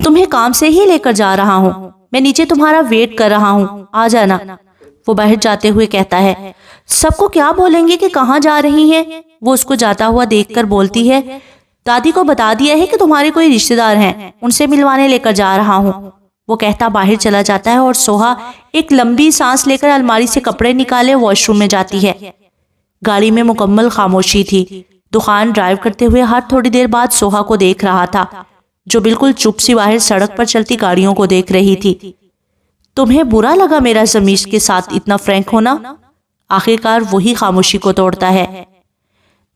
تمہیں کام سے ہی لے کر جا رہا ہوں، میں نیچے تمہارا ویٹ کر رہا ہوں، آ جانا۔ وہ باہر جاتے ہوئے کہتا ہے۔ سب کو کیا بولیں گے کہ کہاں جا رہی ہیں؟ وہ اس کو جاتا ہوا دیکھ کر بولتی ہے، دادی کو بتا دیا ہے کہ تمہارے کوئی رشتہ دار ہیں، ان سے ملوانے لے کر جا رہا ہوں۔ وہ کہتا باہر چلا جاتا ہے اور سوہا ایک لمبی سانس لے کر الماری سے کپڑے نکالے واش روم میں جاتی ہے۔ گاڑی میں مکمل خاموشی تھی۔ دخان ڈرائیو کرتے ہوئے ہر تھوڑی دیر بعد سوہا کو دیکھ رہا تھا، جو بالکل چپ سی باہر سڑک پر چلتی گاڑیوں کو دیکھ رہی تھی۔ تمہیں برا لگا میرا زمیش کے ساتھ اتنا فرینک ہونا؟ آخرکار وہی خاموشی کو توڑتا ہے۔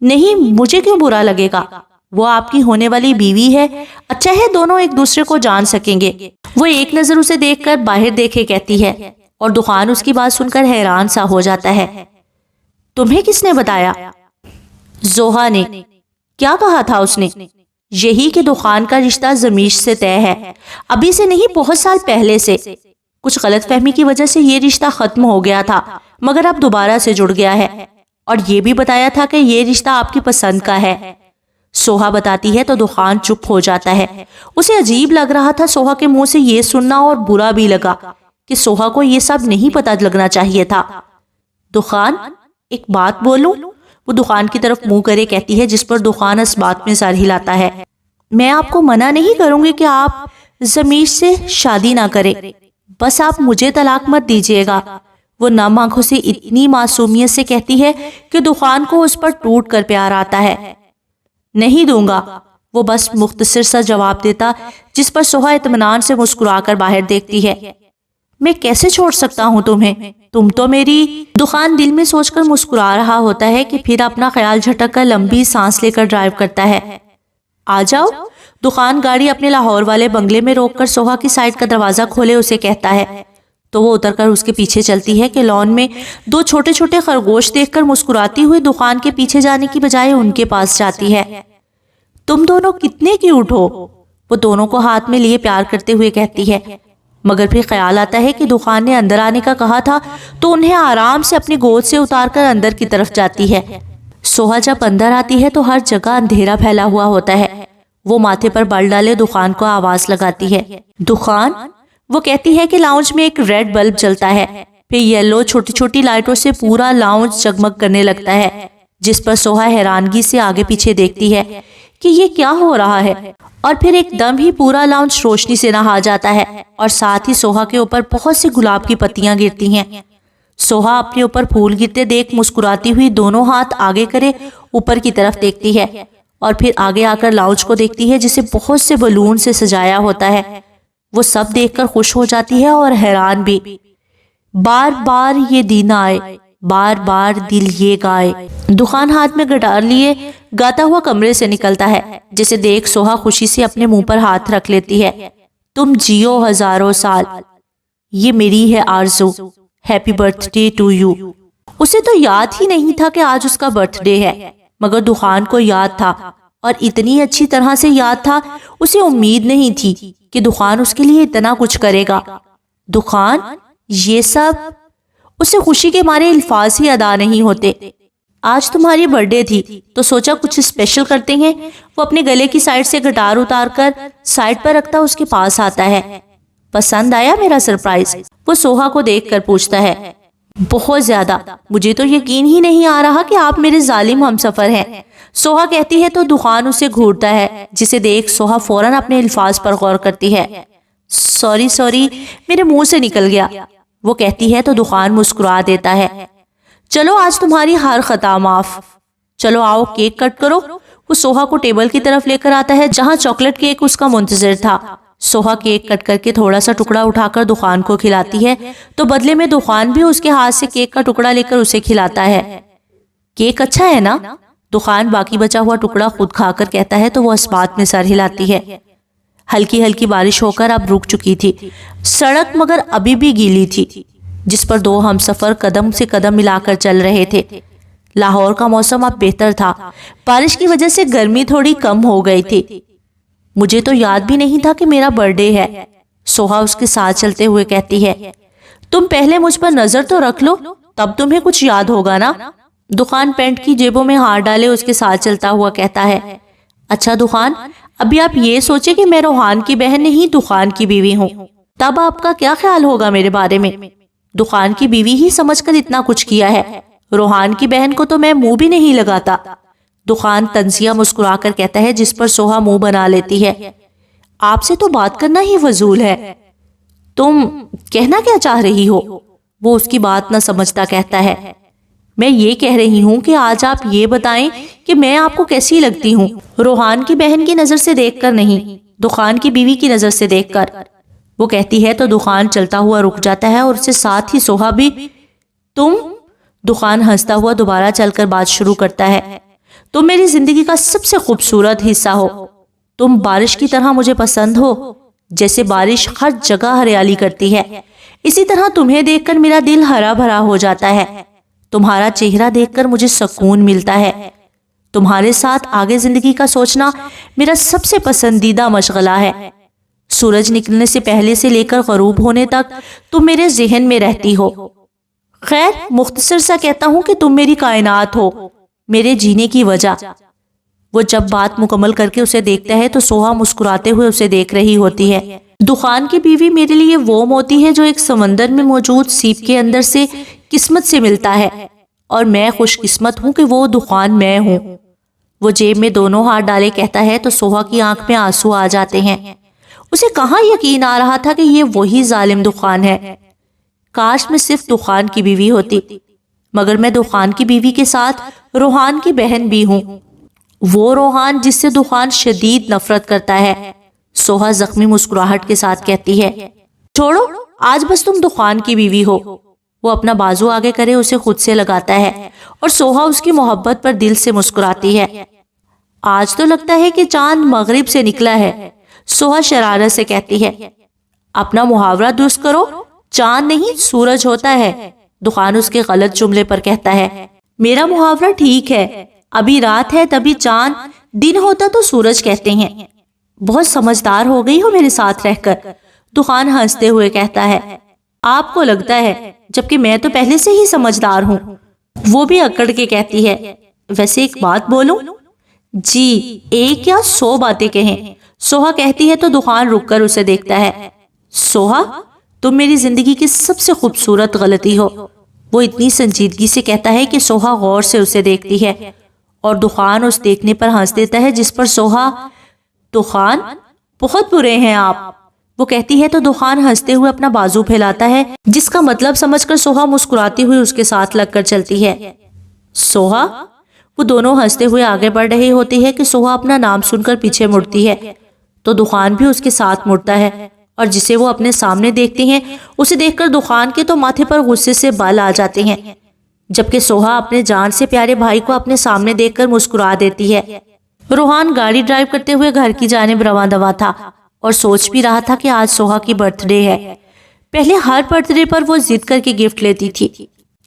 نہیں، مجھے کیوں برا لگے گا؟ وہ آپ کی ہونے والی بیوی ہے، اچھا ہے دونوں ایک دوسرے کو جان سکیں گے۔ وہ ایک نظر اسے دیکھ کر باہر دیکھے کہتی ہے، اور دخان اس کی بات سن کر حیران سا ہو جاتا ہے۔ تمہیں کس نے بتایا؟ زوہا نے۔ کیا کہا تھا اس نے؟ یہی کہ دخان کا رشتہ زمیش سے طے ہے، ابھی سے نہیں بہت سال پہلے سے۔ کچھ غلط فہمی کی وجہ سے یہ رشتہ ختم ہو گیا تھا، مگر اب دوبارہ سے جڑ گیا ہے، اور یہ بھی بتایا تھا کہ یہ رشتہ آپ کی پسند کا ہے۔ سوہا بتاتی ہے تو دخان چپ ہو جاتا ہے۔ اسے عجیب لگ رہا تھا سوہا کے منہ سے یہ سننا، اور برا بھی لگا کہ سوہا کو یہ سب نہیں پتہ لگنا چاہیے تھا۔ دخان، ایک بات بولوں؟ وہ دخان کی طرف منہ کرے کہتی ہے، جس پر دخان اس بات میں سر ہلاتا ہے۔ میں آپ کو منع نہیں کروں گی کہ آپ زمیش سے شادی نہ کریں، بس آپ مجھے طلاق مت دیجیے گا۔ وہ نم آنکھوں سے اتنی معصومیت سے کہتی ہے کہ دخان کو اس پر ٹوٹ کر پیار آتا ہے۔ نہیں دوں گا، وہ بس مختصر سا جواب دیتا، جس پر سوہا اطمینان سے مسکرا کر باہر دیکھتی ہے۔ میں کیسے چھوڑ سکتا ہوں تمہیں؟ تم تو میری… دخان دل میں سوچ کر مسکرا رہا ہوتا ہے کہ پھر اپنا خیال جھٹک کر لمبی سانس لے کر ڈرائیو کرتا ہے۔ آ جاؤ۔ دخان گاڑی اپنے لاہور والے بنگلے میں روک کر سوہا کی سائڈ کا دروازہ کھولے اسے کہتا ہے، تو وہ اتر کر اس کے پیچھے چلتی ہے کہ لان میں دو چھوٹے چھوٹے خرگوش دیکھ کر مسکراتی ہوئی دخان کے پیچھے جانے کی بجائے ان کے پاس جاتی ہے۔ تم دونوں کتنے کیوٹ ہو، وہ دونوں کو ہاتھ میں لیے پیار کرتے ہوئے کہتی ہے، مگر پھر خیال آتا ہے کہ دخان نے اندر آنے کا کہا تھا، تو انہیں آرام سے اپنی گود سے اتار کر اندر کی طرف جاتی ہے۔ سوہا جب اندر آتی ہے تو ہر جگہ اندھیرا پھیلا ہوا ہوتا ہے۔ وہ ماتھے پر بل ڈالے دخان کو آواز لگاتی ہے، دخان؟ وہ کہتی ہے کہ لاؤنج میں ایک ریڈ بلب جلتا ہے، پھر یلو چھوٹی چھوٹی لائٹوں سے پورا لاؤنج جگمگ کرنے لگتا ہے، جس پر سوہا حیرانگی سے آگے پیچھے دیکھتی ہے کہ یہ کیا ہو رہا ہے، اور پھر ایک دم ہی پورا لاؤنج روشنی سے نہا جاتا ہے، اور ساتھ ہی سوہا کے اوپر بہت سی گلاب کی پتیاں گرتی ہیں۔ سوہا اپنے اوپر پھول گرتے دیکھ مسکراتی ہوئی دونوں ہاتھ آگے کرے اوپر کی طرف دیکھتی ہے، اور پھر آگے آ کر لاؤنج کو دیکھتی ہے جسے بہت سے بلون سے سجایا ہوتا ہے۔ وہ سب دیکھ کر خوش ہو جاتی ہے اور حیران بھی۔ بار بار یہ دن آئے، بار بار دل یہ گائے۔ دخان ہاتھ میں گٹار لیے گاتا ہوا کمرے سے نکلتا ہے، جسے دیکھ سوہا خوشی سے اپنے منہ پر ہاتھ رکھ لیتی ہے۔ تم جیو ہزاروں سال، یہ میری ہے آرزو، happy birthday to you. اسے تو یاد ہی نہیں تھا کہ آج اس کا برتھ ڈے ہے، مگر دخان کو یاد تھا، اور اتنی اچھی طرح سے یاد تھا، اسے امید نہیں تھی کہ دخان اس کے لیے اتنا کچھ کرے گا۔ دخان، یہ سب… اسے خوشی کے مارے الفاظ ہی ادا نہیں ہوتے۔ آج تمہاری برتھ ڈے تھی تو سوچا کچھ اسپیشل کرتے ہیں۔ وہ اپنے گلے کی سائڈ سے گٹار اتار کر سائڈ پر رکھتا اس کے پاس آتا ہے۔ پسند آیا میرا سرپرائز؟ وہ سوہا کو دیکھ کر پوچھتا ہے۔ بہت زیادہ، مجھے تو یقین ہی نہیں آ رہا کہ آپ میرے ظالم ہمسفر ہیں، سوہا کہتی ہے تو دخان اسے گھورتا ہے، جسے دیکھ سوہا فوراً اپنے الفاظ پر غور کرتی ہے۔ سوری، میرے منہ سے نکل گیا، وہ کہتی ہے تو دخان مسکرا دیتا ہے۔ چلو آج تمہاری ہر خطا معاف، چلو آؤ کیک کٹ کرو۔ وہ سوہا کو ٹیبل کی طرف لے کر آتا ہے جہاں چاکلیٹ کیک اس کا منتظر تھا۔ سوہا کیک کٹ کر کے تھوڑا سا ٹکڑا اٹھا کر دخان کو کھلاتی ہے، تو بدلے میں دخان بھی اس کے ہاتھ سے کیک کا ٹکڑا لے کر اسے کھلاتا ہے۔ کیک اچھا ہے نا؟ دخان باقی بچا ہوا ٹکڑا خود کھا کر کہتا ہے تو وہ اس بات میں سر ہلاتی ہے۔ ہلکی ہلکی بارش ہو کر اب رک چکی تھی، سڑک مگر ابھی بھی گیلی تھی، جس پر دو ہمسفر قدم سے قدم ملا کر چل رہے تھے۔ لاہور کا موسم اب بہتر تھا، بارش کی وجہ سے گرمی تھوڑی کم ہو گئی تھی۔ مجھے تو یاد بھی نہیں تھا کہ میرا برتھ ڈے ہے، سوہا اس کے ساتھ چلتے ہوئے کہتی ہے۔ تم پہلے مجھ پر نظر تو رکھ لو، تب تمہیں کچھ یاد ہوگا نا؟ دخان پینٹ کی جیبوں میں ہاتھ ڈالے اس کے ساتھ چلتا ہوا کہتا ہے۔ اچھا دخان، ابھی آپ یہ سوچیں کہ میں روحان کی بہن نہیں دخان کی بیوی ہوں، تب آپ کا کیا خیال ہوگا میرے بارے میں؟ دخان کی بیوی ہی سمجھ کر اتنا کچھ کیا ہے، روحان کی بہن کو تو میں منہ بھی نہیں لگاتا۔ دخان طنزیہ مسکرا کر کہتا ہے، جس پر سوہا منہ بنا لیتی ہے۔ آپ سے تو بات کرنا ہی فضول ہے، تم کہنا کیا چاہ رہی ہو؟ وہ اس کی بات نہ سمجھتا کہتا ہے، میں یہ کہہ رہی ہوں کہ آج آپ یہ بتائیں کہ میں آپ کو کیسی لگتی ہوں، روحان کی بہن کی نظر سے دیکھ کر نہیں، دخان کی بیوی کی نظر سے دیکھ کر۔ وہ کہتی ہے تو دخان چلتا ہوا رک جاتا ہے اور اس سے ساتھ ہی سوہا بھی۔ تم؟ دخان ہنستا ہوا دوبارہ چل کر بات شروع کرتا ہے، تم میری زندگی کا سب سے خوبصورت حصہ ہو، تم بارش کی طرح مجھے پسند ہو، جیسے بارش ہر جگہ ہریالی کرتی ہے، اسی طرح تمہیں دیکھ کر میرا دل ہرا بھرا ہو جاتا ہے، تمہارا چہرہ دیکھ کر مجھے سکون ملتا ہے، تمہارے ساتھ آگے زندگی کا سوچنا میرا سب سے پسندیدہ مشغلہ ہے، سورج نکلنے سے پہلے سے لے کر غروب ہونے تک تم میرے ذہن میں رہتی ہو۔ خیر، مختصر سا کہتا ہوں کہ تم میری کائنات ہو، میرے جینے کی وجہ۔ وہ جب بات مکمل کر کے اسے دیکھتا ہے تو سوہا مسکراتے ہوئے اسے دیکھ رہی ہوتی ہے۔ دخان کی بیوی میرے لیے وہ موتی ہے جو ایک سمندر میں موجود سیپ کے اندر سے قسمت سے ملتا ہے، اور میں خوش قسمت ہوں کہ وہ دخان میں ہوں۔ وہ جیب میں دونوں ہاتھ ڈالے کہتا ہے تو سوہا کی آنکھ میں آنسو آ جاتے ہیں۔ اسے کہاں یقین آ رہا تھا کہ یہ وہی ظالم دخان ہے۔ کاش میں صرف دخان کی بیوی ہوتی، مگر میں دخان کی بیوی کے ساتھ روحان کی بہن بھی ہوں، وہ روحان جس سے دخان شدید نفرت کرتا ہے۔ سوہا زخمی مسکراہٹ کے ساتھ کہتی ہے، چھوڑو، آج بس تم دخان کی بیوی ہو۔ وہ اپنا بازو آگے کرے اسے خود سے لگاتا ہے اور سوہا اس کی محبت پر دل سے مسکراتی ہے۔ آج تو لگتا ہے کہ چاند مغرب سے نکلا ہے، سوہا شرارت سے کہتی ہے۔ اپنا محاورہ درست کرو، چاند نہیں سورج ہوتا ہے، دخان اس کے غلط جملے پر کہتا ہے۔ میرا محاورہ ٹھیک ہے، ابھی رات ہے تبھی چاند، دن ہوتا تو سورج کہتے ہیں۔ بہت سمجھدار ہو گئی ہو میرے ساتھ رہ کر، دخان ہنستے ہوئے کہتا ہے۔ آپ کو لگتا ہے، جبکہ میں تو پہلے سے ہی سمجھدار ہوں، وہ بھی اکڑ کے کہتی ہے۔ ویسے ایک بات بولوں؟ جی، ایک یا 100 باتیں کہیں، سوہا کہتی ہے تو دخان رک کر اسے دیکھتا ہے۔ سوہا، تم میری زندگی کی سب سے خوبصورت غلطی ہو، وہ اتنی سنجیدگی سے کہتا ہے کہ سوہا غور سے اسے دیکھتی ہے، اور دخان اس دیکھنے پر ہنس دیتا ہے جس پر سوہا، دخان، بہت برے ہیں آپ، وہ کہتی ہے تو دخان ہنستے ہوئے اپنا بازو پھیلاتا ہے، جس کا مطلب سمجھ کر سوہا مسکراتی ہوئی اس کے ساتھ لگ کر چلتی ہے۔ سوہا، وہ دونوں ہنستے ہوئے آگے بڑھ رہے ہوتے ہیں کہ سوہا اپنا نام سن کر پیچھے مڑتی ہے تو دخان بھی اس کے ساتھ مڑتا ہے، اور جسے وہ اپنے سامنے دیکھتے ہیں اسے دیکھ کر دخان کے تو ماتھے پر غصے سے بال آ جاتے ہیں، جبکہ سوہا اپنے جان سے پیارے بھائی کو اپنے سامنے دیکھ کر مسکرا دیتی ہے۔ روحان گاڑی ڈرائیو کرتے ہوئے گھر کی جانب رواں دواں تھا اور سوچ بھی رہا تھا کہ آج سوہا کی برتھ ڈے ہے۔ پہلے ہر برتھ ڈے پر وہ ضد کر کے گفٹ لیتی تھی،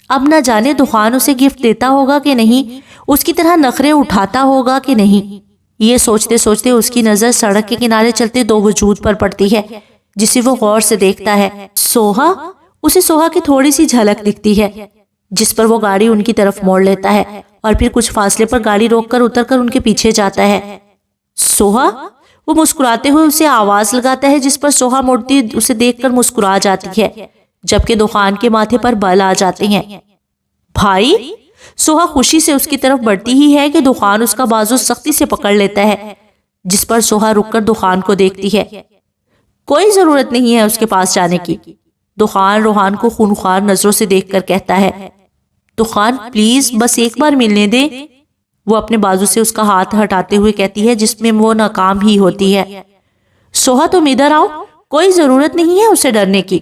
اب نہ جانے دخان اسے گفٹ دیتا ہوگا کہ نہیں، اس کی طرح نخرے اٹھاتا ہوگا کہ نہیں۔ یہ سوچتے سوچتے اس کی نظر سڑک کے کنارے چلتے دو وجود پر پڑتی ہے جسے وہ غور سے دیکھتا ہے۔ سوہا، اسے سوہا کی تھوڑی سی جھلک دکھتی ہے، جس پر وہ گاڑی ان کی طرف موڑ لیتا ہے اور پھر کچھ فاصلے پر گاڑی روک کر اتر کر ان کے پیچھے جاتا ہے۔ سوہا، وہ مسکراتے ہوئے اسے آواز لگاتا ہے جس پر سوہا مڑتی اسے دیکھ کر مسکرا جاتی ہے، جبکہ دخان کے ماتھے پر بال آ جاتے ہیں۔ بھائی، سوہا خوشی سے اس کی طرف بڑھتی ہی ہے کہ دخان اس کا بازو سختی سے پکڑ لیتا ہے، جس پر سوہا رک کر دخان کو دیکھتی ہے۔ کوئی ضرورت نہیں ہے اس کے پاس جانے کی، دخان روحان کو خونخوار نظروں سے دیکھ کر کہتا ہے۔ دخان، پلیز بس ایک بار ملنے دے، وہ اپنے بازو سے اس کا ہاتھ ہٹاتے ہوئے کہتی ہے جس میں وہ ناکام ہی ہوتی ہے۔ سوہا، تم ادھر آؤ، کوئی ضرورت نہیں ہے اسے ڈرنے کی،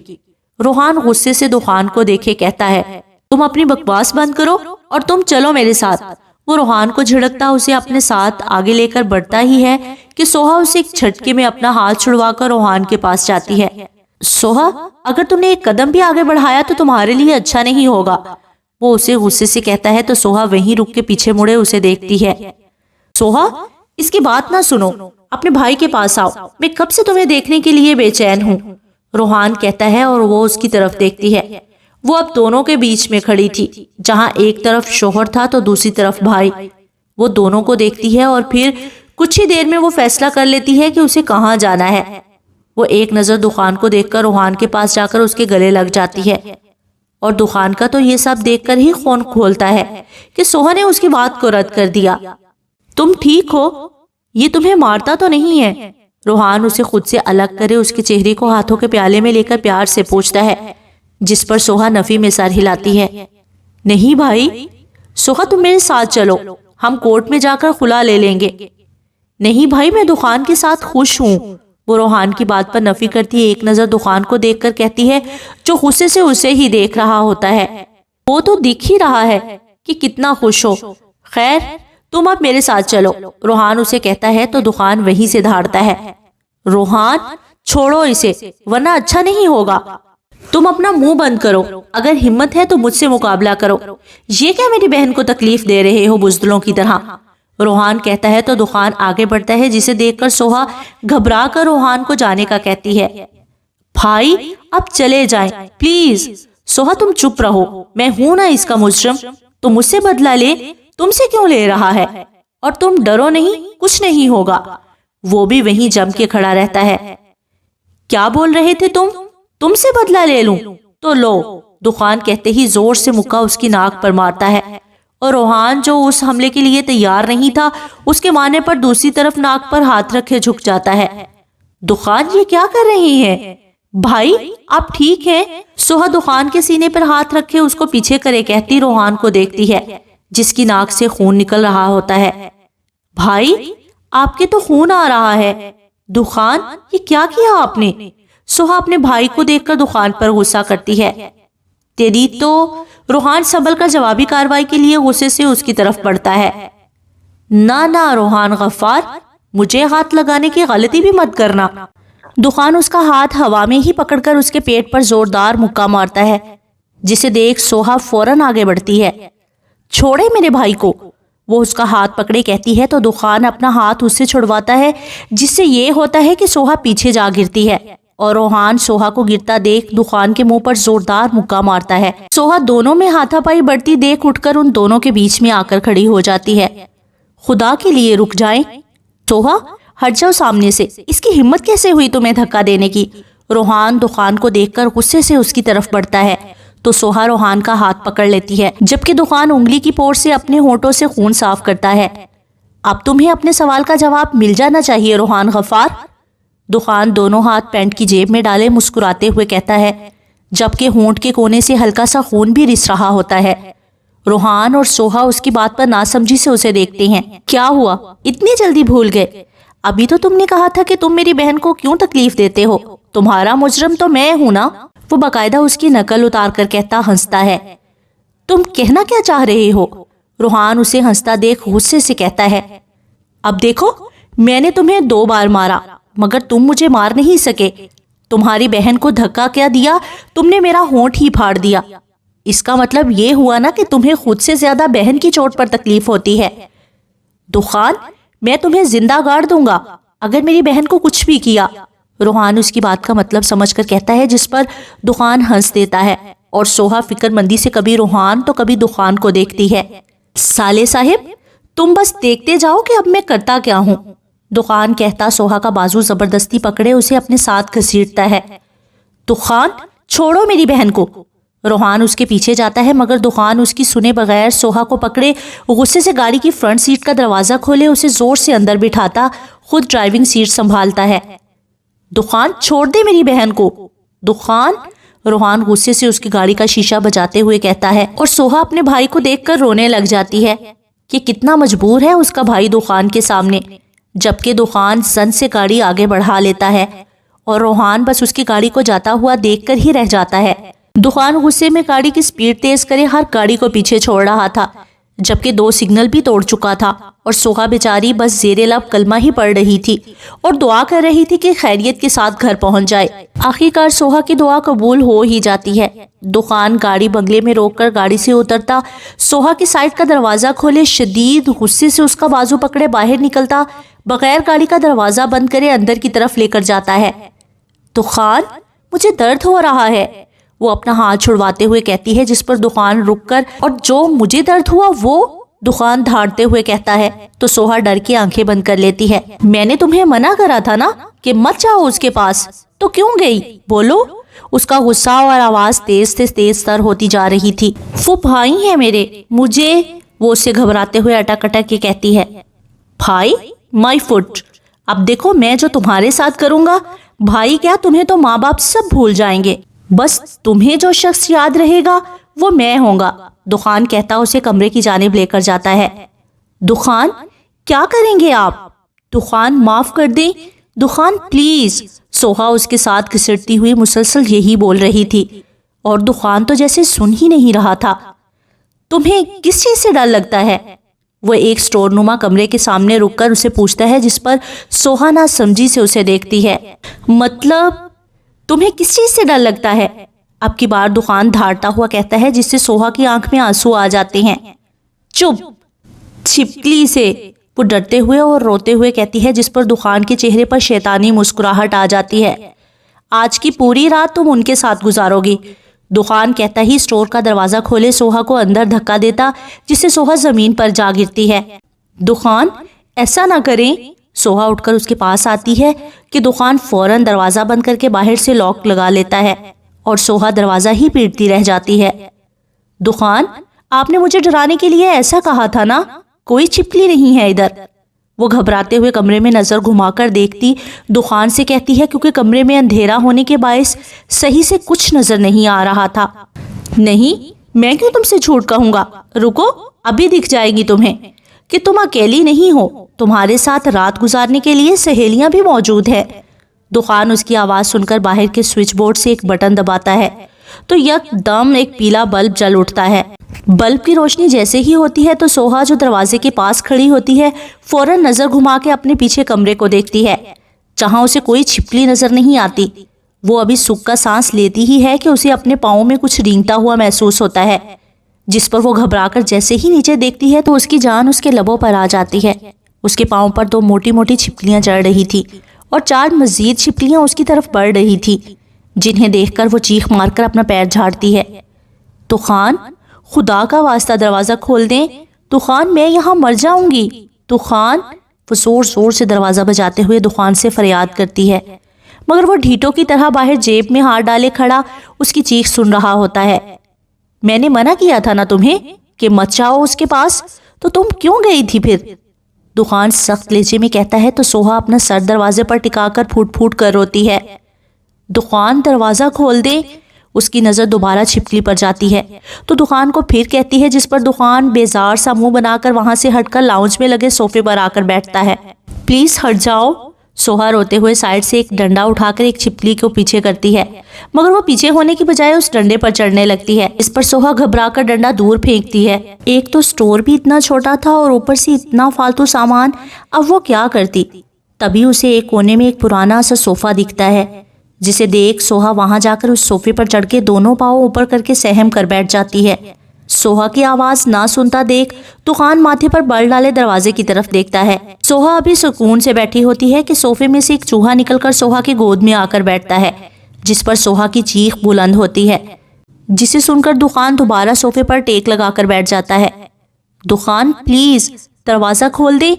روحان غصے سے دخان کو دیکھے کہتا ہے۔ تم اپنی بکواس بند کرو اور تم چلو میرے ساتھ۔ وہ روحان کو جھڑکتا اسے اپنے ساتھ آگے لے کر بڑھتا ہی ہے کہ سوہا اسے ایک جھٹکے میں اپنا ہاتھ چھڑوا کر روحان کے پاس جاتی ہے۔ سوہا، اگر تم نے ایک قدم بھی آگے بڑھایا تو تمہارے لیے اچھا نہیں ہوگا، وہ اسے غصے سے کہتا ہے تو سوہا وہیں رک کے پیچھے مڑے اسے دیکھتی ہے۔ سوہا، اس کی بات نہ سنو، اپنے بھائی کے پاس آؤ، میں کب سے تمہیں دیکھنے کے لیے بے چین ہوں، روحان کہتا ہے اور وہ اس کی طرف دیکھتی ہے۔ وہ اب دونوں کے بیچ میں کھڑی تھی، جہاں ایک طرف شوہر تھا تو دوسری طرف بھائی۔ وہ دونوں کو دیکھتی ہے اور پھر کچھ ہی دیر میں وہ فیصلہ کر لیتی ہے کہ اسے کہاں جانا ہے۔ وہ ایک نظر دخان کو دیکھ کر روحان کے پاس جا کر اس کے گلے لگ جاتی ہے، اور دخان کا تو یہ سب دیکھ کر ہی خون کھولتا ہے کہ سوہا نے اس کی بات کو رد کر دیا۔ تم ٹھیک ہو؟ یہ تمہیں مارتا تو نہیں ہے؟ روحان اسے خود سے الگ کرے اس کے چہرے کو ہاتھوں کے پیالے میں لے کر پیار سے پوچھتا ہے، جس پر سوہا نفی میں سر ہلاتی ہے۔ نہیں بھائی، سوہا تم میرے ساتھ چلو، ہم کورٹ میں جا کر خلا لے لیں گے۔ نہیں بھائی، میں دخان کے ساتھ خوش ہوں۔ وہ روحان کی بات پر نفی کرتی ہے، ایک نظر دخان کو دیکھ کر کہتی ہے، جو غصے سے اسے ہی دیکھ رہا ہوتا ہے۔ وہ تو دکھ ہی رہا ہے کہ کتنا خوش ہو۔ خیر، تم اب میرے ساتھ چلو، روحان اسے کہتا ہے تو دخان وہیں سے دھاڑتا ہے۔ روحان، چھوڑو اسے ورنہ اچھا نہیں ہوگا۔ تم اپنا منہ بند کرو، اگر ہمت ہے تو مجھ سے مقابلہ کرو۔ یہ کیا میری بہن کو تکلیف دے رہے ہو بزدلوں کی طرح؟ روحان کہتا ہے تو دخان آگے بڑھتا ہے، جسے دیکھ کر سوہا گھبرا کر روحان کو جانے کا کہتی ہے۔ بھائی اب چلے جائیں پلیز۔ سوہا تم چپ رہو، میں ہوں نا اس کا مجرم، تو مجھ سے بدلہ لے، تم سے کیوں لے رہا ہے؟ اور تم ڈرو نہیں، کچھ نہیں ہوگا۔ وہ بھی وہیں جم کے کھڑا رہتا ہے۔ کیا بول رہے تھے تم سے بدلہ لے لوں تو لو، دخان کہتے ہی زور سے مکہ اس کی ناک پر مارتا ہے، اور روحان جو اس حملے کے لیے تیار نہیں تھا، اس کے مارنے پر دوسری طرف ناک پر ہاتھ رکھے جھک جاتا ہے۔ دخان یہ کیا کر رہی ہیں؟ بھائی آپ ٹھیک ہیں؟ سوہا دخان کے سینے پر ہاتھ رکھے اس کو پیچھے کرے کہتی روحان کو دیکھتی ہے، جس کی ناک سے خون نکل رہا ہوتا ہے۔ بھائی آپ کے تو خون آ رہا ہے۔ دخان یہ کیا کیا آپ نے؟ سوہا اپنے بھائی کو دیکھ کر دخان پر غصہ کرتی ہے۔ تیری تو روحان سنبھل کر جوابی کارروائی کے لیے غصے سے اس کی طرف بڑھتا ہے۔ نہ روحان غفار، مجھے ہاتھ لگانے کی غلطی بھی مت کرنا۔ دخان اس کا ہاتھ ہوا میں ہی پکڑ کر اس کے پیٹ پر زوردار مکہ مارتا ہے، جسے دیکھ سوہا فوراً آگے بڑھتی ہے۔ چھوڑے میرے بھائی کو، وہ اس کا ہاتھ پکڑے کہتی ہے تو دخان اپنا ہاتھ اس سے چھڑواتا ہے، جس سے یہ ہوتا ہے کہ سوہا پیچھے جا گرتی ہے، اور روحان سوہا کو گرتا دیکھ دخان کے منہ پر زوردار مکہ مارتا ہے۔ سوہا دونوں میں ہاتھا پائی بڑھتی دیکھ اٹھ کر ان دونوں کے بیچ میں آ کر کھڑی ہو جاتی ہے۔ خدا کے لیے رک جائیں۔ سوہا ہٹ جاؤ سامنے سے، اس کی ہمت کیسے ہوئی تمہیں دھکا دینے کی؟ روحان دخان کو دیکھ کر غصے سے اس کی طرف بڑھتا ہے تو سوہا روحان کا ہاتھ پکڑ لیتی ہے، جبکہ دخان انگلی کی پور سے اپنے ہونٹوں سے خون صاف کرتا ہے۔ اب تمہیں اپنے سوال کا جواب مل جانا چاہیے روحان غفار۔ دخان دونوں ہاتھ پینٹ کی جیب میں ڈالے مسکراتے ہوئے کہتا ہے، جبکہ ہونٹ کے کونے سے ہلکا سا خون بھی رس رہا ہوتا ہے۔ روحان اور سوہا اس کی بات پر ناسمجھی سے اسے دیکھتے ہیں۔ کیا ہوا؟ اتنی جلدی بھول گئے؟ ابھی تو تم نے کہا تھا کہ تم میری بہن کو کیوں تکلیف دیتے ہو؟ تمہارا مجرم تو میں ہوں نا؟ وہ باقاعدہ اس کی نقل اتار کر کہتا ہنستا ہے۔ تم کہنا کیا چاہ رہے ہو؟ روحان اسے ہنستا دیکھ غصے سے کہتا ہے، اب دیکھو میں نے تمہیں 2 بار مارا مگر تم مجھے مار نہیں سکے۔ تمہاری بہن کو دھکا کیا دیا؟ تم نے میرا ہونٹ ہی پھاڑ دیا۔ اس کا مطلب یہ ہوا نا کہ تمہیں خود سے زیادہ بہن کی چوٹ پر تکلیف ہوتی ہے۔ دخان میں تمہیں زندہ گاڑ دوں گا اگر میری بہن کو کچھ بھی کیا۔ روحان اس کی بات کا مطلب سمجھ کر کہتا ہے، جس پر دخان ہنس دیتا ہے، اور سوہا فکر مندی سے کبھی روحان تو کبھی دخان کو دیکھتی ہے۔ سالے صاحب تم بس دیکھتے جاؤ کہ اب میں کرتا کیا ہوں۔ دخان کہتا سوہا کا بازو زبردستی پکڑے اسے اپنے ساتھ گھسیٹتا ہے۔ دخان چھوڑو میری بہن کو۔ روحان اس کے پیچھے جاتا ہے مگر دخان اس کی سنے بغیر سوہا کو پکڑے غصے سے گاڑی کی فرنٹ سیٹ کا دروازہ کھولے اسے زور سے اندر بٹھاتا خود ڈرائیونگ سیٹ سنبھالتا ہے۔ دخان چھوڑ دے میری بہن کو۔ دخان، روحان غصے سے اس کی گاڑی کا شیشہ بجاتے ہوئے کہتا ہے، اور سوہا اپنے بھائی کو دیکھ کر رونے لگ جاتی ہے کہ کتنا مجبور ہے اس کا بھائی دخان کے سامنے، جبکہ دخان زن سے گاڑی آگے بڑھا لیتا ہے اور روحان بس اس کی گاڑی کو جاتا ہوا دیکھ کر ہی رہ جاتا ہے۔ دخان غصے میں گاڑی کی سپیڈ تیز کرے ہر گاڑی کو پیچھے چھوڑ رہا تھا، جبکہ 2 سگنل بھی توڑ چکا تھا، اور سوہا بیچاری بس زیر لب کلمہ ہی پڑھ رہی تھی اور دعا کر رہی تھی کہ خیریت کے ساتھ گھر پہنچ جائے۔ آخرکار سوہا کی دعا قبول ہو ہی جاتی ہے۔ دخان گاڑی بنگلے میں روک کر گاڑی سے اترتا، سوہا کی سائڈ کا دروازہ کھولے شدید غصے سے اس کا بازو پکڑے باہر نکلتا، بغیر گاڑی کا دروازہ بند کرے اندر کی طرف لے کر جاتا ہے۔ دخان مجھے درد ہو رہا ہے، وہ اپنا ہاتھ چھڑواتے ہوئے کہتی ہے، جس پر دخان رک کر، اور جو مجھے درد ہوا دخان دھاڑتے ہوئے کہتا ہے تو سوہا ڈر کے آنکھیں بند کر لیتی ہے۔ میں نے تمہیں منع کرا تھا نا کہ مت جاؤ اس کے پاس، تو کیوں گئی؟ بولو۔ اس کا غصہ اور آواز تیز سے تیز تر ہوتی جا رہی تھی۔ وہ بھائی ہیں میرے، مجھے، وہ اسے گھبراتے ہوئے اٹک اٹک کے کہتی ہے۔ بھائی؟ مائی فٹ۔ اب دیکھو میں جو تمہارے ساتھ کروں گا، بھائی کیا تمہیں تو ماں باپ سب بھول جائیں گے، بس تمہیں جو شخص یاد رہے گا وہ میں ہوں گا، دخان کہتا اسے کمرے کی جانب لے کر جاتا ہے۔ دخان کیا کریں گے آپ؟ دخان معاف کر دیں، دخان پلیز۔ سوہا اس کے ساتھ گھسٹتی ہوئی مسلسل یہی بول رہی تھی اور دخان تو جیسے سن ہی نہیں رہا تھا۔ تمہیں کس چیز سے ڈر لگتا ہے؟ وہ ایک سٹور نما کمرے کے سامنے رک کر اسے پوچھتا ہے، جس پر سوہا نہ سمجھی سے اسے دیکھتی ہے۔ مطلب تمہیں کس چیز سے ڈر لگتا ہے؟ اب کی بار دخان دھاڑتا ہوا کہتا ہے، جس سے سوہا کی آنکھ میں آنسو آ جاتے ہیں۔ چپ، چھپکلی سے، وہ ڈرتے ہوئے اور روتے ہوئے کہتی ہے، جس پر دخان کے چہرے پر شیطانی مسکراہٹ آ جاتی ہے۔ آج کی پوری رات تم ان کے ساتھ گزارو گی، دخان کہتا ہی سٹور کا دروازہ کھولے سوہا کو اندر دھکا دیتا، جس سے سوہا زمین پر جا گرتی ہے۔ دخان ایسا نہ کریں۔ سوہا اٹھ کر اس کے پاس آتی ہے کہ دخان فوراً دروازہ بند کر کے باہر سے لاک لگا لیتا ہے اور سوہا دروازہ ہی پیٹتی رہ جاتی ہے۔ دخان آپ نے مجھے ڈرانے کے لیے ایسا کہا تھا نا، کوئی چھپکلی نہیں ہے ادھر۔ وہ گھبراتے ہوئے کمرے میں نظر گھما کر دیکھتی دخان سے کہتی ہے، کیونکہ کمرے میں اندھیرا ہونے کے باعث صحیح سے کچھ نظر نہیں آ رہا تھا۔ نہیں، میں کیوں تم سے جھوٹ کہوں گا، رکو، ابھی دکھ جائے گی تمہیں کہ تم اکیلی نہیں ہو، تمہارے ساتھ رات گزارنے کے لیے سہیلیاں بھی موجود ہیں۔ دخان اس کی آواز سن کر باہر کے سوئچ بورڈ سے ایک بٹن دباتا ہے تو یک دم ایک پیلا بلب جل اٹھتا ہے۔ بلب کی روشنی جیسے ہی ہوتی ہے تو سوہا جو دروازے کے پاس کھڑی ہوتی ہے فوراً نظر گھما کے اپنے پیچھے کمرے کو دیکھتی ہے، جہاں اسے کوئی چھپکلی نظر نہیں آتی۔ وہ ابھی سکھ کا سانس لیتی ہی ہے کہ اسے اپنے پاؤں میں کچھ رینگتا ہوا محسوس ہوتا ہے، جس پر وہ گھبرا کر جیسے ہی نیچے دیکھتی ہے تو اس کی جان اس کے لبوں پر آ جاتی ہے۔ اس کے پاؤں پر 2 موٹی موٹی چھپکلیاں چڑھ رہی تھی اور 4 مزید چھپکلیاں اس کی طرف بڑھ رہی تھی، جنہیں دیکھ کر وہ چیخ مار کر اپنا پیر جھاڑتی ہے۔ دخان خدا کا واسطہ دروازہ کھول دیں، دخان میں یہاں مر جاؤں گی، دخان۔ وہ زور زور سے دروازہ بجاتے ہوئے دخان سے فریاد کرتی ہے، مگر وہ ڈھیٹوں کی طرح باہر جیب میں ہاتھ ڈالے کھڑا اس کی چیخ سن رہا ہوتا ہے۔ میں نے منع کیا تھا نا تمہیں کہ مت جاؤ اس کے پاس، تو تم کیوں گئی تھی پھر؟ دخان سخت لہجے میں کہتا ہے تو سوہا اپنا سر دروازے پر ٹکا کر پھوٹ پھوٹ کر روتی ہے۔ دخان دروازہ کھول دے۔ اس کی نظر دوبارہ چھپکلی پر جاتی ہے تو دخان کو پھر کہتی ہے، جس پر دخان بیزار سا منہ بنا کر وہاں سے ہٹ کر لاؤنج میں لگے صوفے پر آ کر بیٹھتا ہے۔ پلیز ہٹ جاؤ۔ سوہا روتے ہوئے سائڈ سے ایک ڈنڈا اٹھا کر ایک چھپکلی کو پیچھے کرتی ہے، مگر وہ پیچھے ہونے کی بجائے اس ڈنڈے پر چڑھنے لگتی ہے۔ اس پر سوہا گھبرا کر ڈنڈا دور پھینکتی ہے۔ ایک تو سٹور بھی اتنا چھوٹا تھا اور اوپر سے اتنا فالتو سامان، اب وہ کیا کرتی؟ تبھی اسے ایک کونے میں ایک پرانا سا صوفہ دکھتا ہے، جسے دیکھ سوہا وہاں جا کر اس صوفے پر چڑھ کے دونوں پاؤں اوپر کر کے سہم کر بیٹھ جاتی ہے۔ سوہا کی آواز نہ سنتا دیکھ دخان ماتھے پر بل ڈالے دروازے کی طرف دیکھتا ہے۔ سوہا ابھی سکون سے بیٹھی ہوتی ہے کہ صوفے میں سے ایک چوہا نکل کر سوہا کی گود میں آ کر بیٹھتا ہے، جس پر سوہا کی چیخ بلند ہوتی ہے، جسے سن کر دخان دوبارہ صوفے پر ٹیک لگا کر بیٹھ جاتا ہے۔ دخان پلیز دروازہ کھول دے،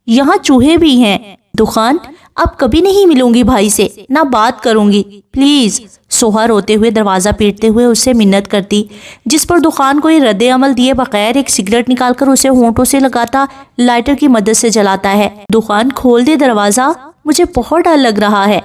یہاں چوہے بھی ہیں۔ دخان اب کبھی نہیں ملوں گی بھائی سے، نہ بات کروں گی، پلیز۔ سوہا روتے ہوئے دروازہ پیٹتے ہوئے اس سے منت کرتی، جس پر دخان کوئی رد عمل دیے بغیر ایک سگریٹ نکال کر اسے ہونٹوں سے لگاتا لائٹر کی مدد سے جلاتا ہے۔ دخان کھول دے دروازہ، مجھے بہت ڈر لگ رہا ہے،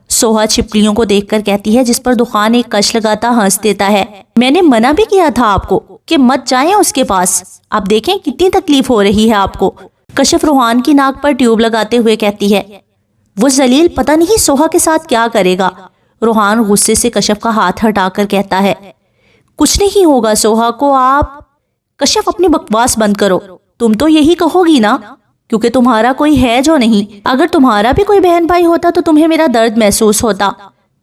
سوہا چھپکلیوں کو دیکھ کر کہتی ہے، جس پر دخان ایک کش لگاتا ہنس دیتا ہے۔ میں نے منع بھی کیا تھا آپ کو کہ مت جائیں اس کے پاس، اب دیکھیں کتنی تکلیف ہو رہی ہے آپ کو، کشف روحان کی ناک پر ٹیوب لگاتے ہوئے کہتی ہے۔ وہ ذلیل پتہ نہیں سوہا کے ساتھ کیا کرے گا۔ روحان غصے سے کشف کا ہاتھ ہٹا کر کہتا ہے، کچھ نہیں ہوگا سوہا کو، آپ۔ کشف اپنی بکواس بند کرو، تم تو یہی کہو گی نا، کیونکہ تمہارا کوئی ہے جو نہیں، اگر تمہارا بھی کوئی بہن بھائی ہوتا تو تمہیں میرا درد محسوس ہوتا۔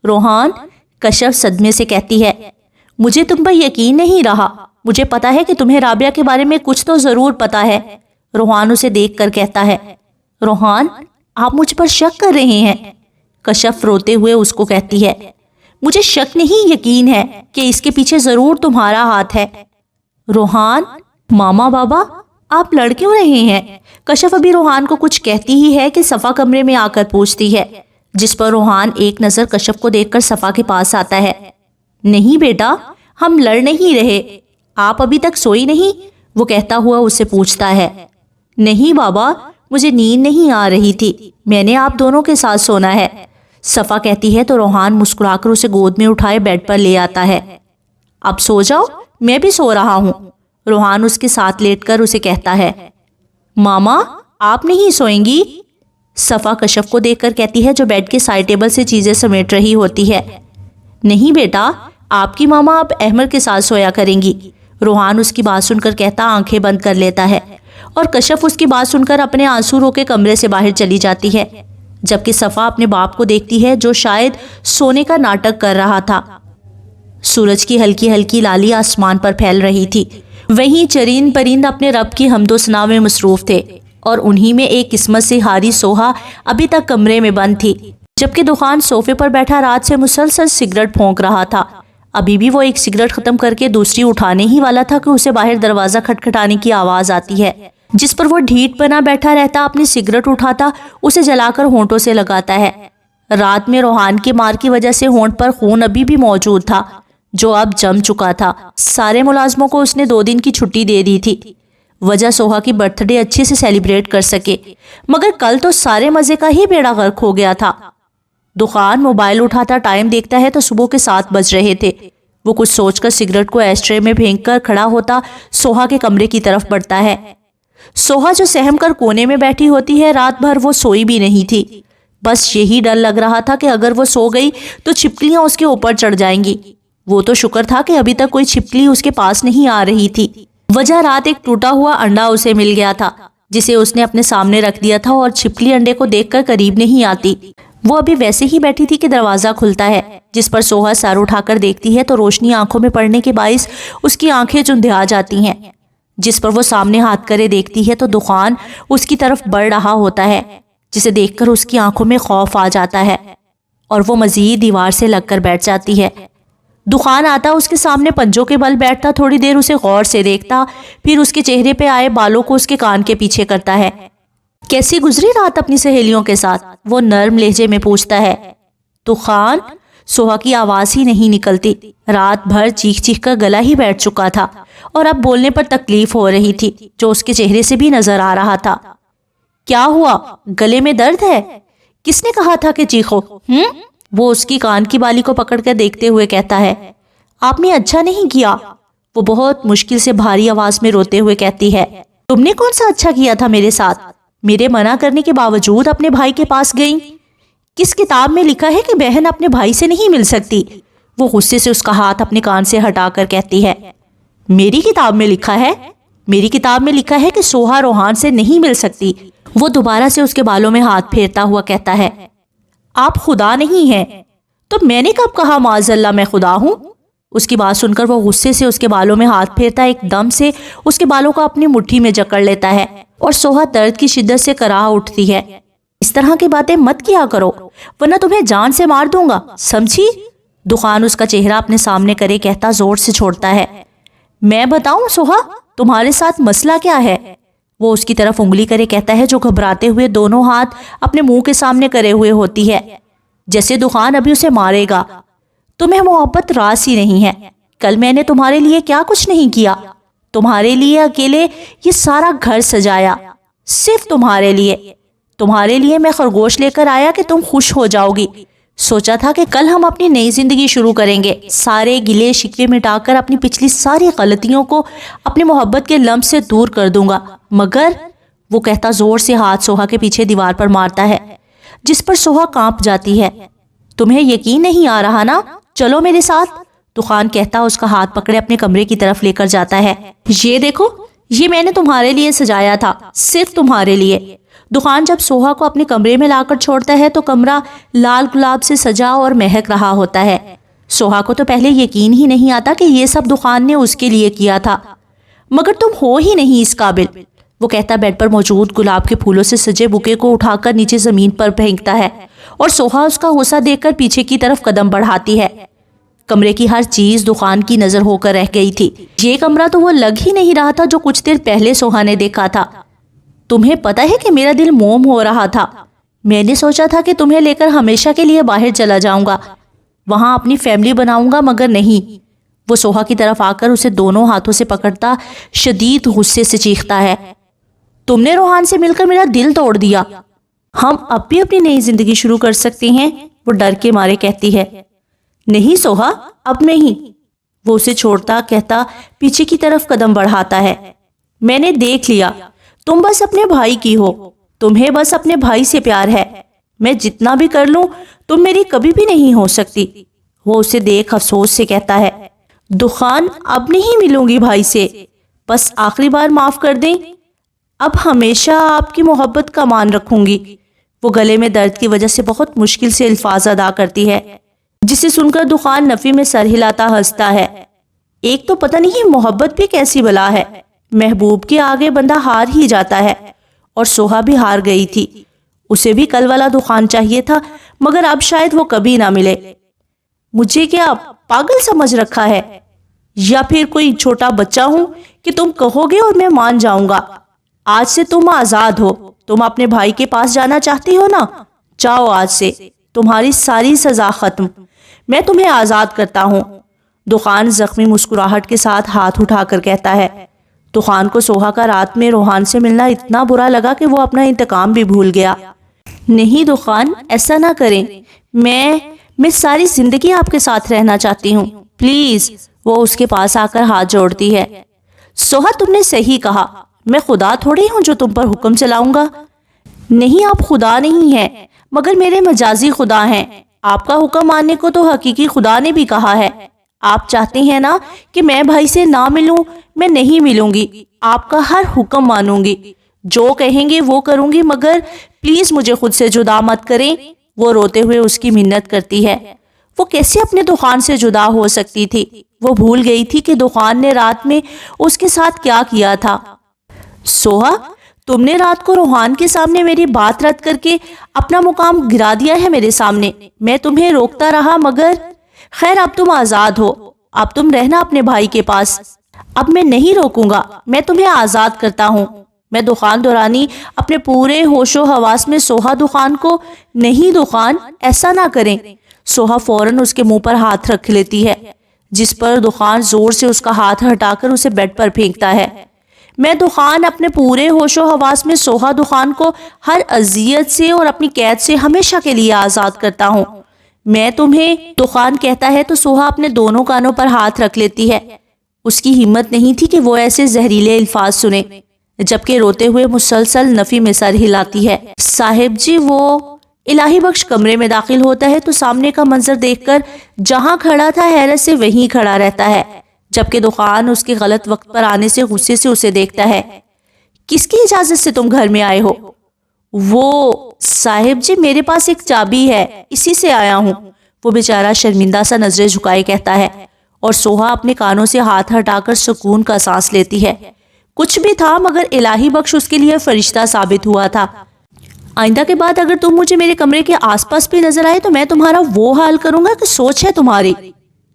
روحان، کشف صدمے سے کہتی ہے، مجھے تم پر یقین نہیں رہا، مجھے پتا ہے کہ تمہیں رابعہ کے بارے میں کچھ تو ضرور پتا ہے۔ روحان اسے دیکھ کر کہتا ہے، روحان آپ مجھ پر شک کر رہے ہیں؟ کشف روتے ہوئے اس کو کہتی ہے، مجھے شک نہیں یقین ہے کہ اس کے پیچھے ضرور تمہارا ہاتھ ہے۔ روحان، ماما بابا، آپ لڑ کیوں رہے ہیں؟ کشف ابھی روحان کو کچھ کہتی ہی ہے کہ صفا کمرے میں آ کر پوچھتی ہے، جس پر روحان ایک نظر کشف کو دیکھ کر صفا کے پاس آتا ہے۔ نہیں بیٹا، ہم لڑ نہیں رہے، آپ ابھی تک سوئی نہیں؟ وہ کہتا ہوا اسے پوچھتا ہے۔ نہیں بابا، مجھے نیند نہیں آ رہی تھی، میں نے آپ دونوں کے ساتھ سونا ہے، صفا کہتی ہے تو روحان مسکرا کر اسے گود میں اٹھائے بیڈ پر لے آتا ہے۔ اب سو جاؤ، میں بھی سو رہا ہوں، روحان اس کے ساتھ لیٹ کر اسے کہتا ہے۔ ماما، آپ نہیں سوئیں گی؟ صفا کشف کو دیکھ کر کہتی ہے جو بیڈ کے سائڈ ٹیبل سے چیزیں سمیٹ رہی ہوتی ہے۔ نہیں بیٹا، آپ کی ماما اب احمد کے ساتھ سویا کریں گی، روحان اس کی بات سن کر کہتا آنکھیں بند کر لیتا ہے، اور کشف اس کی بات سن کر اپنے آنسو رو کے کمرے سے باہر چلی جاتی ہے، جبکہ صفا اپنے باپ کو دیکھتی ہے جو شاید سونے کا ناٹک کر رہا تھا۔ سورج کی ہلکی ہلکی لالی آسمان پر پھیل رہی تھی، وہیں چرند پرند اپنے رب کی حمد و ثنا میں مصروف تھے، اور انہی میں ایک قسمت سے ہاری سوہا ابھی تک کمرے میں بند تھی، جبکہ دخان صوفے پر بیٹھا رات سے مسلسل سگریٹ پھونک رہا تھا۔ ابھی بھی وہ ایک سگریٹ ختم کر کے دوسری اٹھانے ہی والا تھا کہ اسے باہر دروازہ کھٹکھٹانے کی آواز آتی ہے، جس پر وہ ڈھیٹ بنا بیٹھا رہتا اپنی سگریٹ اٹھاتا اسے جلا کر ہونٹوں سے لگاتا ہے۔ رات میں روحان کے مار کی وجہ سے ہونٹ پر خون ابھی بھی موجود تھا، جو اب جم چکا تھا۔ سارے ملازموں کو اس نے 2 دن کی چھٹی دے دی تھی، وجہ سوہا کی برتھ ڈے اچھے سے سیلیبریٹ کر سکے، مگر کل تو سارے مزے کا ہی بیڑا غرق ہو گیا تھا۔ دخان موبائل اٹھاتا ٹائم دیکھتا ہے تو صبح کے 7 بج رہے تھے۔ وہ کچھ سوچ کر سگریٹ کو ایشٹرے میں پھینک کر کھڑا ہوتا سوہا کے کمرے کی طرف بڑھتا ہے۔ سوہا جو سہم کر کونے میں بیٹھی ہوتی ہے، رات بھر وہ سوئی بھی نہیں تھی، بس یہی ڈر لگ رہا تھا کہ اگر وہ سو گئی تو چھپکلیاں اس کے اوپر چڑھ جائیں گی۔ وہ تو شکر تھا کہ ابھی تک کوئی چھپکلی اس کے پاس نہیں آ رہی تھی، وجہ رات ایک ٹوٹا ہوا انڈا اسے مل گیا تھا، جسے اس نے اپنے سامنے رکھ دیا تھا، اور چھپکلی انڈے کو دیکھ کر قریب نہیں آتی۔ وہ ابھی ویسے ہی بیٹھی تھی کہ دروازہ کھلتا ہے، جس پر سوہا سر اٹھا کر دیکھتی ہے تو روشنی آنکھوں میں پڑنے کے باعث اس کی آنکھیں چندھیا جاتی ہیں، جس پر وہ سامنے ہاتھ کرے دیکھتی ہے تو دخان اس کی طرف بڑھ رہا ہوتا ہے، جسے دیکھ کر اس کی آنکھوں میں خوف آ جاتا ہے، اور وہ مزید دیوار سے لگ کر بیٹھ جاتی ہے۔ دخان آتا اس کے سامنے پنجوں کے بل بیٹھتا، تھوڑی دیر اسے غور سے دیکھتا، پھر اس کے چہرے پہ آئے بالوں کو اس کے کان کے پیچھے کرتا ہے۔ کیسی گزری رات اپنی سہیلیوں کے ساتھ؟ وہ نرم لہجے میں پوچھتا ہے۔ دخان، سوہا کی آواز ہی نہیں نکلتی، رات بھر چیخ چیخ کر گلا ہی بیٹھ چکا تھا، اور اب بولنے پر تکلیف ہو رہی تھی، جو اس کے چہرے سے بھی نظر آ رہا تھا۔ کیا ہوا؟ گلے میں درد ہے؟ کس نے کہا تھا کہ چیخو؟ وہ اس کی کان کی بالی کو پکڑ کر دیکھتے ہوئے کہتا ہے۔ آپ نے اچھا نہیں کیا، وہ بہت مشکل سے بھاری آواز میں روتے ہوئے کہتی ہے۔ تم نے کون سا اچھا کیا تھا میرے ساتھ؟ میرے منع کرنے کے باوجود اپنے بھائی کے پاس گئیں؟ کس کتاب میں لکھا ہے کہ بہن اپنے بھائی سے نہیں مل سکتی؟ وہ غصے سے اس کا ہاتھ اپنے کان سے ہٹا کر کہتی ہے۔ میری کتاب میں لکھا ہے؟ میری کتاب میں لکھا ہے کہ سوہا روحان سے نہیں مل سکتی۔ وہ دوبارہ سے اس کے بالوں میں ہاتھ پھیرتا ہوا کہتا ہے۔ آپ خدا نہیں ہیں؟ تو میں نے کب کہا معاذ اللہ میں خدا ہوں؟ اس کی بات سن کر وہ غصے سے اس کے بالوں میں ہاتھ پھیرتا ایک دم سے اس کے بالوں کو اپنی مٹھی میں جکڑ لیتا ہے، اور سوہا درد کی شدت سے کراہ اٹھتی ہے۔ اس طرح کی باتیں مت کیا کرو، ورنہ تمہیں جان سے مار دوں گا، سمجھی؟ دخان اس کا چہرہ اپنے سامنے کرے کہتا زور سے چھوڑتا ہے۔ میں بتاؤں سوہا، تمہارے ساتھ مسئلہ کیا ہے؟ وہ اس کی طرف انگلی کرے کہتا ہے، جو گھبراتے ہوئے دونوں ہاتھ اپنے منہ کے سامنے کرے ہوئے ہوتی ہے، جیسے دخان ابھی اسے مارے گا۔ تمہیں محبت راس ہی نہیں ہے۔ کل میں نے تمہارے لیے کیا کچھ نہیں کیا، تمہارے لیے اکیلے یہ سارا گھر سجایا، صرف تمہارے لیے۔ تمہارے لیے میں خرگوش لے کر آیا کہ تم خوش ہو جاؤ گی۔ سوچا تھا کہ کل ہم اپنی نئی زندگی شروع کریں گے، سارے گلے شکوے مٹا کر اپنی پچھلی ساری غلطیوں کو اپنی محبت کے لمس سے دور کر دوں گا، مگر وہ کہتا زور سے ہاتھ سوہا کے پیچھے دیوار پر مارتا ہے، جس پر سوہا کانپ جاتی ہے۔ تمہیں یقین نہیں آ رہا نا؟ چلو میرے ساتھ، دخان کہتا اس کا ہاتھ پکڑے اپنے کمرے کی طرف لے کر جاتا ہے۔ یہ دیکھو، یہ میں نے تمہارے لیے سجایا تھا، صرف تمہارے لیے۔ دخان جب سوہا کو اپنے کمرے میں لا کر چھوڑتا ہے تو کمرہ لال گلاب سے سجا اور مہک رہا ہوتا ہے۔ سوہا کو تو پہلے یقین ہی نہیں آتا کہ یہ سب دخان نے اس کے لیے کیا تھا۔ مگر تم ہو ہی نہیں اس قابل، وہ کہتا بیڈ پر موجود گلاب کے پھولوں سے سجے بوکے کو اٹھا کر نیچے زمین پر پھینکتا ہے، اور سوہا اس کا غصہ دیکھ کر پیچھے کی طرف قدم بڑھاتی ہے۔ کمرے کی ہر چیز دخان کی نظر ہو کر رہ گئی تھی۔ یہ کمرہ تو وہ لگ ہی نہیں رہا تھا جو کچھ دیر پہلے سوہا نے دیکھا تھا۔ تمہیں پتہ ہے کہ میرا دل موم ہو رہا تھا۔ میں نے سوچا تھا کہ تمہیں لے کر ہمیشہ کے لیے باہر چلا جاؤں گا، وہاں اپنی فیملی بناؤں گا، مگر نہیں۔ وہ سوہا کی طرف آ کر اسے دونوں ہاتھوں سے پکڑتا شدید غصے سے چیختا ہے، تم نے روحان سے مل کر میرا دل توڑ دیا۔ ہم اب بھی اپنی نئی زندگی شروع کر سکتے ہیں، وہ ڈر کے مارے کہتی ہے۔ نہیں سوہا، اب نہیں۔ وہ اسے چھوڑتا کہتا پیچھے کی طرف قدم بڑھاتا ہے۔ میں نے دیکھ لیا، تم بس اپنے بھائی کی ہو، تمہیں بس اپنے بھائی سے پیار ہے۔ میں جتنا بھی کر لوں تم میری کبھی بھی نہیں ہو سکتی۔ وہ اسے دیکھ افسوس سے کہتا ہے، دخان اب نہیں ملوں گی بھائی سے، بس آخری بار معاف کر دیں، اب ہمیشہ آپ کی محبت کا مان رکھوں گی۔ وہ گلے میں درد کی وجہ سے بہت مشکل سے الفاظ ادا کرتی ہے، جسے سن کر دخان نفی میں سر ہلاتا ہنستا ہے۔ ایک تو پتہ نہیں محبت بھی کیسی بلا ہے، محبوب کے آگے بندہ ہار ہی جاتا ہے، اور سوہا بھی ہار گئی تھی۔ اسے بھی کل والا دخان چاہیے تھا، مگر اب شاید وہ کبھی نہ ملے۔ مجھے کیا پاگل سمجھ رکھا ہے، یا پھر کوئی چھوٹا بچہ ہوں کہ تم کہو گے اور میں مان جاؤں گا؟ آج سے تم آزاد ہو، تم اپنے بھائی کے پاس جانا چاہتی ہو نا، جاؤ، آج سے تمہاری ساری سزا ختم، میں تمہیں آزاد کرتا ہوں۔ دخان زخمی مسکراہٹ کے ساتھ ہاتھ اٹھا کر کہتا ہے۔ دخان کو سوہا کا رات میں روحان سے ملنا اتنا برا لگا کہ وہ اپنا انتقام بھی بھول گیا۔ نہیں دخان، ایسا نہ کریں، میں ساری زندگی آپ کے ساتھ رہنا چاہتی ہوں، پلیز۔ وہ اس کے پاس آ کر ہاتھ جوڑتی ہے۔ سوہا، تم نے صحیح کہا، میں خدا تھوڑی ہوں جو تم پر حکم چلاؤں گا۔ نہیں، آپ خدا نہیں ہیں، مگر میرے مجازی خدا ہیں۔ آپ کا حکم ماننے کو تو حقیقی خدا نے بھی کہا ہے۔ آپ چاہتے ہیں نا کہ میں بھائی سے نہ ملوں، میں نہیں ملوں گی، آپ کا ہر حکم مانوں گی، جو کہیں گے وہ کروں گی، مگر پلیز مجھے خود سے جدا مت کریں۔ وہ روتے ہوئے اس کی منت کرتی ہے۔ وہ کیسے اپنے دخان سے جدا ہو سکتی تھی؟ وہ بھول گئی تھی کہ دخان نے رات میں اس کے ساتھ کیا کیا تھا۔ سوہا، تم نے رات کو روحان کے سامنے میری بات رد کر کے اپنا مقام گرا دیا ہے میرے سامنے۔ میں تمہیں روکتا رہا، مگر خیر اب تم آزاد ہو، اب تم رہنا اپنے بھائی کے پاس۔ اب میں نہیں روکوں گا، میں تمہیں آزاد کرتا ہوں۔ میں دخان دورانی اپنے پورے ہوش و حواس میں سوہا دخان کو، نہیں دخان، ایسا نہ کریں۔ سوہا فوراً اس کے منہ پر ہاتھ رکھ لیتی ہے، جس پر دخان زور سے اس کا ہاتھ ہٹا کر اسے بیڈ پر پھینکتا ہے۔ میں دخان اپنے پورے ہوش و حواس میں سوہا دخان کو ہر اذیت سے اور اپنی قید سے ہمیشہ کے لیے آزاد کرتا ہوں۔ میں تمہیں، دخان کہتا ہے تو سوہا اپنے دونوں کانوں پر ہاتھ رکھ لیتی ہے۔ اس کی ہمت نہیں تھی کہ وہ ایسے زہریلے الفاظ سنے، جبکہ روتے ہوئے مسلسل نفی میں سر ہلاتی ہے۔ صاحب جی، وہ الہی بخش کمرے میں داخل ہوتا ہے تو سامنے کا منظر دیکھ کر جہاں کھڑا تھا حیرت سے وہیں کھڑا رہتا ہے، جبکہ دخان اس کے غلط وقت پر آنے سے غصے سے اسے دیکھتا ہے۔ کس کی اجازت سے تم گھر میں آئے ہو؟ وہ صاحب جی، میرے پاس ایک چابی ہے، اسی سے آیا ہوں، وہ بیچارہ شرمندہ سا نظریں جھکائے کہتا ہے، اور سوہا اپنے کانوں سے ہاتھ ہٹا کر سکون کا سانس لیتی ہے۔ کچھ بھی تھا، مگر الہی بخش اس کے لیے فرشتہ ثابت ہوا تھا۔ آئندہ کے بعد اگر تم مجھے میرے کمرے کے آس پاس بھی نظر آئے تو میں تمہارا وہ حال کروں گا کہ سوچ ہے تمہاری،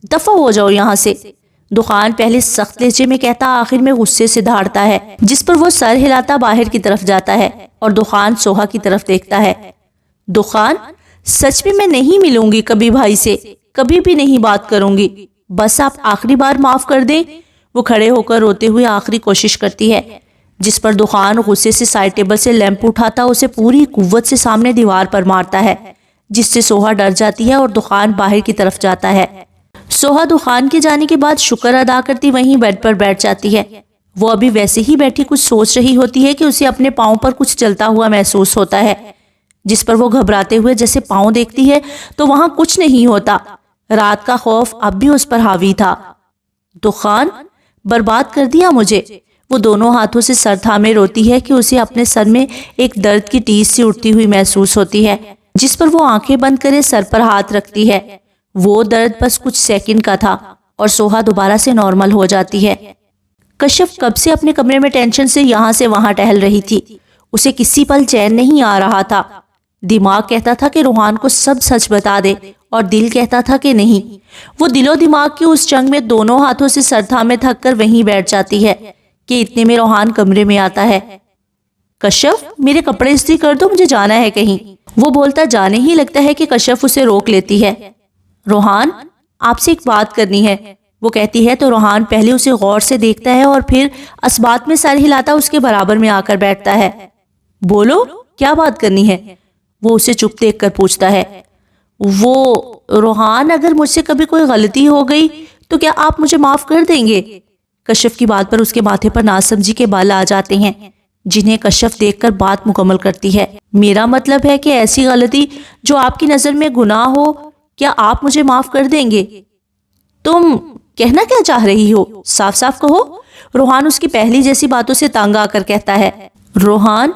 دفع ہو جاؤ یہاں سے۔ دخان پہلے سخت لہجے میں کہتا، آخر میں غصے سے دھاڑتا ہے، جس پر وہ سر ہلاتا باہر کی طرف جاتا ہے، اور دخان سوہا کی طرف دیکھتا ہے۔ دخان، سچ میں نہیں ملوں گی کبھی بھائی سے، کبھی بھی نہیں بات کروں گی، بس آپ آخری بار معاف کر دیں۔ وہ کھڑے ہو کر روتے ہوئے آخری کوشش کرتی ہے، جس پر دخان غصے سے سائڈ ٹیبل سے لیمپ اٹھاتا اسے پوری قوت سے سامنے دیوار پر مارتا ہے، جس سے سوہا ڈر جاتی ہے اور دخان باہر کی طرف جاتا ہے۔ سوہا دخان کے جانے کے بعد شکر ادا کرتی وہیں بیڈ پر بیٹھ جاتی ہے۔ وہ ابھی ویسے ہی بیٹھی کچھ سوچ رہی ہوتی ہے کہ اسے اپنے پاؤں پر کچھ چلتا ہوا محسوس ہوتا ہے، جس پر وہ گھبراتے ہوئے جیسے پاؤں دیکھتی ہے تو وہاں کچھ نہیں ہوتا۔ رات کا خوف اب بھی اس پر حاوی تھا۔ دخان، برباد کر دیا مجھے۔ وہ دونوں ہاتھوں سے سر تھامے روتی ہے کہ اسے اپنے سر میں ایک درد کی ٹیس سی اٹھتی ہوئی محسوس ہوتی ہے، جس پر وہ آنکھیں بند کرے سر پر ہاتھ رکھتی ہے۔ وہ درد بس کچھ سیکنڈ کا تھا اور سوہا دوبارہ سے نارمل ہو جاتی ہے۔ کشف کب سے اپنے کمرے میں ٹینشن سے یہاں سے وہاں ٹہل رہی تھی، اسے کسی پل چین نہیں آ رہا تھا۔ دماغ کہتا تھا کہ روحان کو سب سچ بتا دے اور دل کہتا تھا کہ نہیں۔ وہ دل و دماغ کی اس جنگ میں دونوں ہاتھوں سے سر تھامے تھک کر وہیں بیٹھ جاتی ہے کہ اتنے میں روحان کمرے میں آتا ہے۔ کشف، میرے کپڑے استری کر دو، مجھے جانا ہے کہیں۔ وہ بولتا جانے ہی لگتا ہے کہ کشف اسے روک لیتی ہے۔ روحان، آپ سے ایک بات کرنی ہے، وہ کہتی ہے تو روحان پہلے اسے غور سے دیکھتا ہے اور پھر اسبات میں سر ہلاتا اس کے برابر میں آ کر بیٹھتا ہے۔ بولو، کیا بات کرنی ہے؟ وہ اسے چپ دیکھ کر پوچھتا ہے۔ وہ روحان، اگر مجھ سے کبھی کوئی غلطی ہو گئی تو کیا آپ مجھے معاف کر دیں گے؟ کشف کی بات پر اس کے ماتھے پر ناسمجھی کے بال آ جاتے ہیں، جنہیں کشف دیکھ کر بات مکمل کرتی ہے۔ میرا مطلب ہے کہ ایسی غلطی جو آپ کی نظر میں گناہ ہو، کیا آپ مجھے معاف کر دیں گے؟ تم کہنا کیا چاہ رہی ہو؟ صاف صاف کہو۔ روحان اس کی پہلی جیسی باتوں سے تنگ آ کر کہتا ہے۔ روحان،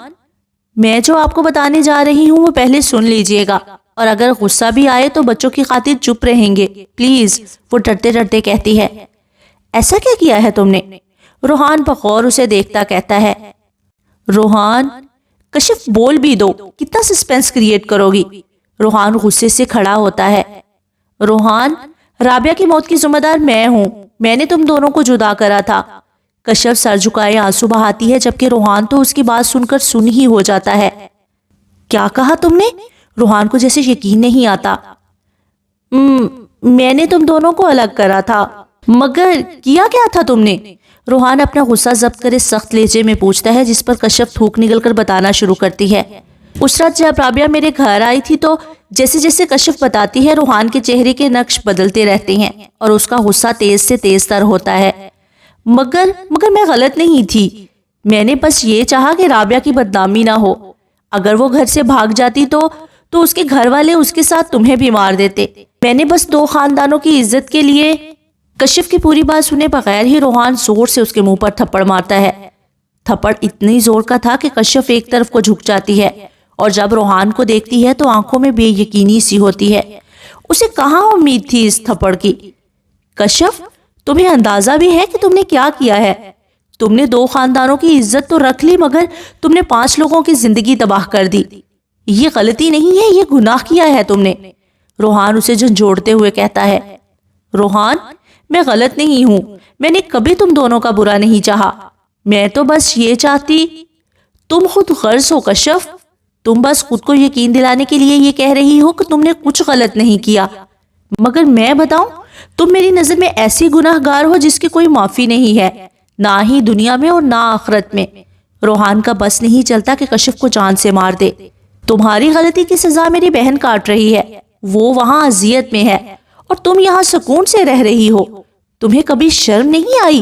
میں جو آپ کو بتانے جا رہی ہوں وہ پہلے سن لیجئے گا، اور اگر غصہ بھی آئے تو بچوں کی خاطر چپ رہیں گے پلیز، وہ ڈرتے ڈرتے کہتی ہے۔ ایسا کیا کیا ہے تم نے؟ روحان بغور اسے دیکھتا کہتا ہے۔ روحان، کشف بول بھی دو، کتنا سسپینس کریٹ کرو گی؟ روحان غصے سے کھڑا ہوتا ہے۔ روحان، رابعہ کی موت کی ذمہ دار میں ہوں، میں نے تم دونوں کو جدا کرا تھا۔ کشف سر جھکائے آنسو بہاتی ہے، جبکہ روحان تو اس کی بات سن کر سن ہی ہو جاتا ہے۔ کیا کہا تم نے؟ روحان کو جیسے یقین نہیں آتا۔ میں نے تم دونوں کو الگ کرا تھا، مگر کیا کیا تھا تم نے؟ روحان اپنا غصہ ضبط کرے سخت لہجے میں پوچھتا ہے، جس پر کشف تھوک نگل کر بتانا شروع کرتی ہے۔ اس رات جب رابعہ میرے گھر آئی تھی تو جیسے جیسے کشف بتاتی ہے روحان کے چہرے کے نقش بدلتے رہتے ہیں اور اس کا غصہ تیز سے تیز تر ہوتا ہے۔ مگر میں غلط نہیں تھی، میں نے بس یہ چاہا کہ رابعہ کی بدنامی نہ ہو۔ اگر وہ گھر سے بھاگ جاتی تو اس کے گھر والے اس کے ساتھ تمہیں بھی مار دیتے۔ میں نے بس دو خاندانوں کی عزت کے لیے۔ کشف کی پوری بات سنے بغیر ہی روحان زور سے اس کے منہ پر تھپڑ مارتا ہے۔ تھپڑ اتنی زور کا تھا کہ کشف ایک طرف کو جھک جاتی ہے، اور جب روحان کو دیکھتی ہے تو آنکھوں میں بے یقینی سی ہوتی ہے۔ اسے کہاں امید تھی اس تھپڑ کی؟ کشف، تمہیں اندازہ بھی ہے کہ تم نے کیا کیا ہے؟ تم نے دو خاندانوں کی عزت تو رکھ لی، مگر تم نے 5 لوگوں کی زندگی تباہ کر دی۔ یہ غلطی نہیں ہے، یہ گناہ کیا ہے تم نے۔ روحان اسے جھنجھوڑتے ہوئے کہتا ہے۔ روحان، میں غلط نہیں ہوں، میں نے کبھی تم دونوں کا برا نہیں چاہا، میں تو بس یہ چاہتی۔ تم خود غرض ہو کشف، تم بس خود کو یقین دلانے کے لیے یہ کہہ رہی ہو کہ تم نے کچھ غلط نہیں کیا، مگر میں بتاؤں، تم میری نظر میں ایسی گناہ گار ہو جس کی کوئی معافی نہیں ہے، نہ ہی دنیا میں اور نہ آخرت میں۔ روحان کا بس نہیں چلتا کہ کشف کو جان سے مار دے۔ تمہاری غلطی کی سزا میری بہن کاٹ رہی ہے، وہ وہاں اذیت میں ہے اور تم یہاں سکون سے رہ رہی ہو۔ تمہیں کبھی شرم نہیں آئی؟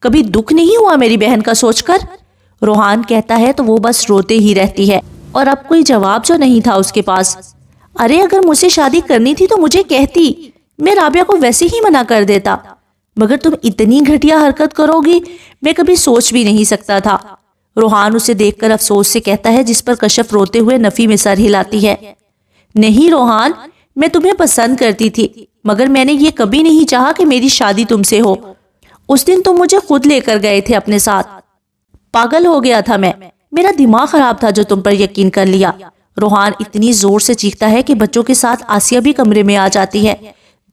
کبھی دکھ نہیں ہوا میری بہن کا سوچ کر؟ روحان کہتا ہے تو وہ بس روتے ہی رہتی ہے، اور اب کوئی جواب جو نہیں تھا اس کے پاس۔ ارے اگر مجھ سے شادی کرنی تھی تو مجھے کہتی، میں رابعہ کو ویسے ہی منع کر دیتا، مگر تم اتنی گھٹیا حرکت کرو گی میں کبھی سوچ بھی نہیں سکتا تھا۔ روحان اسے دیکھ کر افسوس سے کہتا ہے، جس پر کشف روتے ہوئے نفی میں سر ہلاتی ہے۔ نہیں روحان، میں تمہیں پسند کرتی تھی، مگر میں نے یہ کبھی نہیں چاہا کہ میری شادی تم سے ہو۔ اس دن تم مجھے خود لے کر گئے تھے اپنے ساتھ، پاگل ہو گیا تھا میں، میرا دماغ خراب تھا جو تم پر یقین کر لیا۔ روحان اتنی زور سے چیختا ہے کہ بچوں کے ساتھ آسیہ بھی کمرے میں آ جاتی ہے،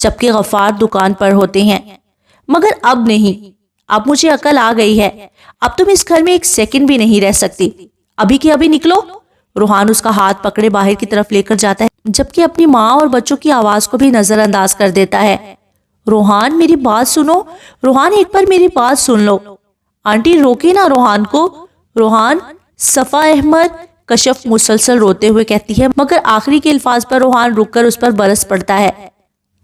جبکہ غفار دکان پر ہوتے ہیں۔ مگر اب نہیں، اب مجھے عقل آ گئی ہے، اب تم اس گھر میں ایک سیکنڈ بھی نہیں رہ سکتی، ابھی کی ابھی نکلو۔ روحان اس کا ہاتھ پکڑے باہر کی طرف لے کر جاتا ہے، جبکہ اپنی ماں اور بچوں کی آواز کو بھی نظر انداز کر دیتا ہے۔ روحان میری بات سنو، روحان ایک بار میری بات سن لو، آنٹی روکے نا روحان کو۔ روحان، صفا احمد، کشف مسلسل روتے ہوئے کہتی ہے، مگر آخری کے الفاظ پر روحان رک کر اس پر برس پڑتا ہے۔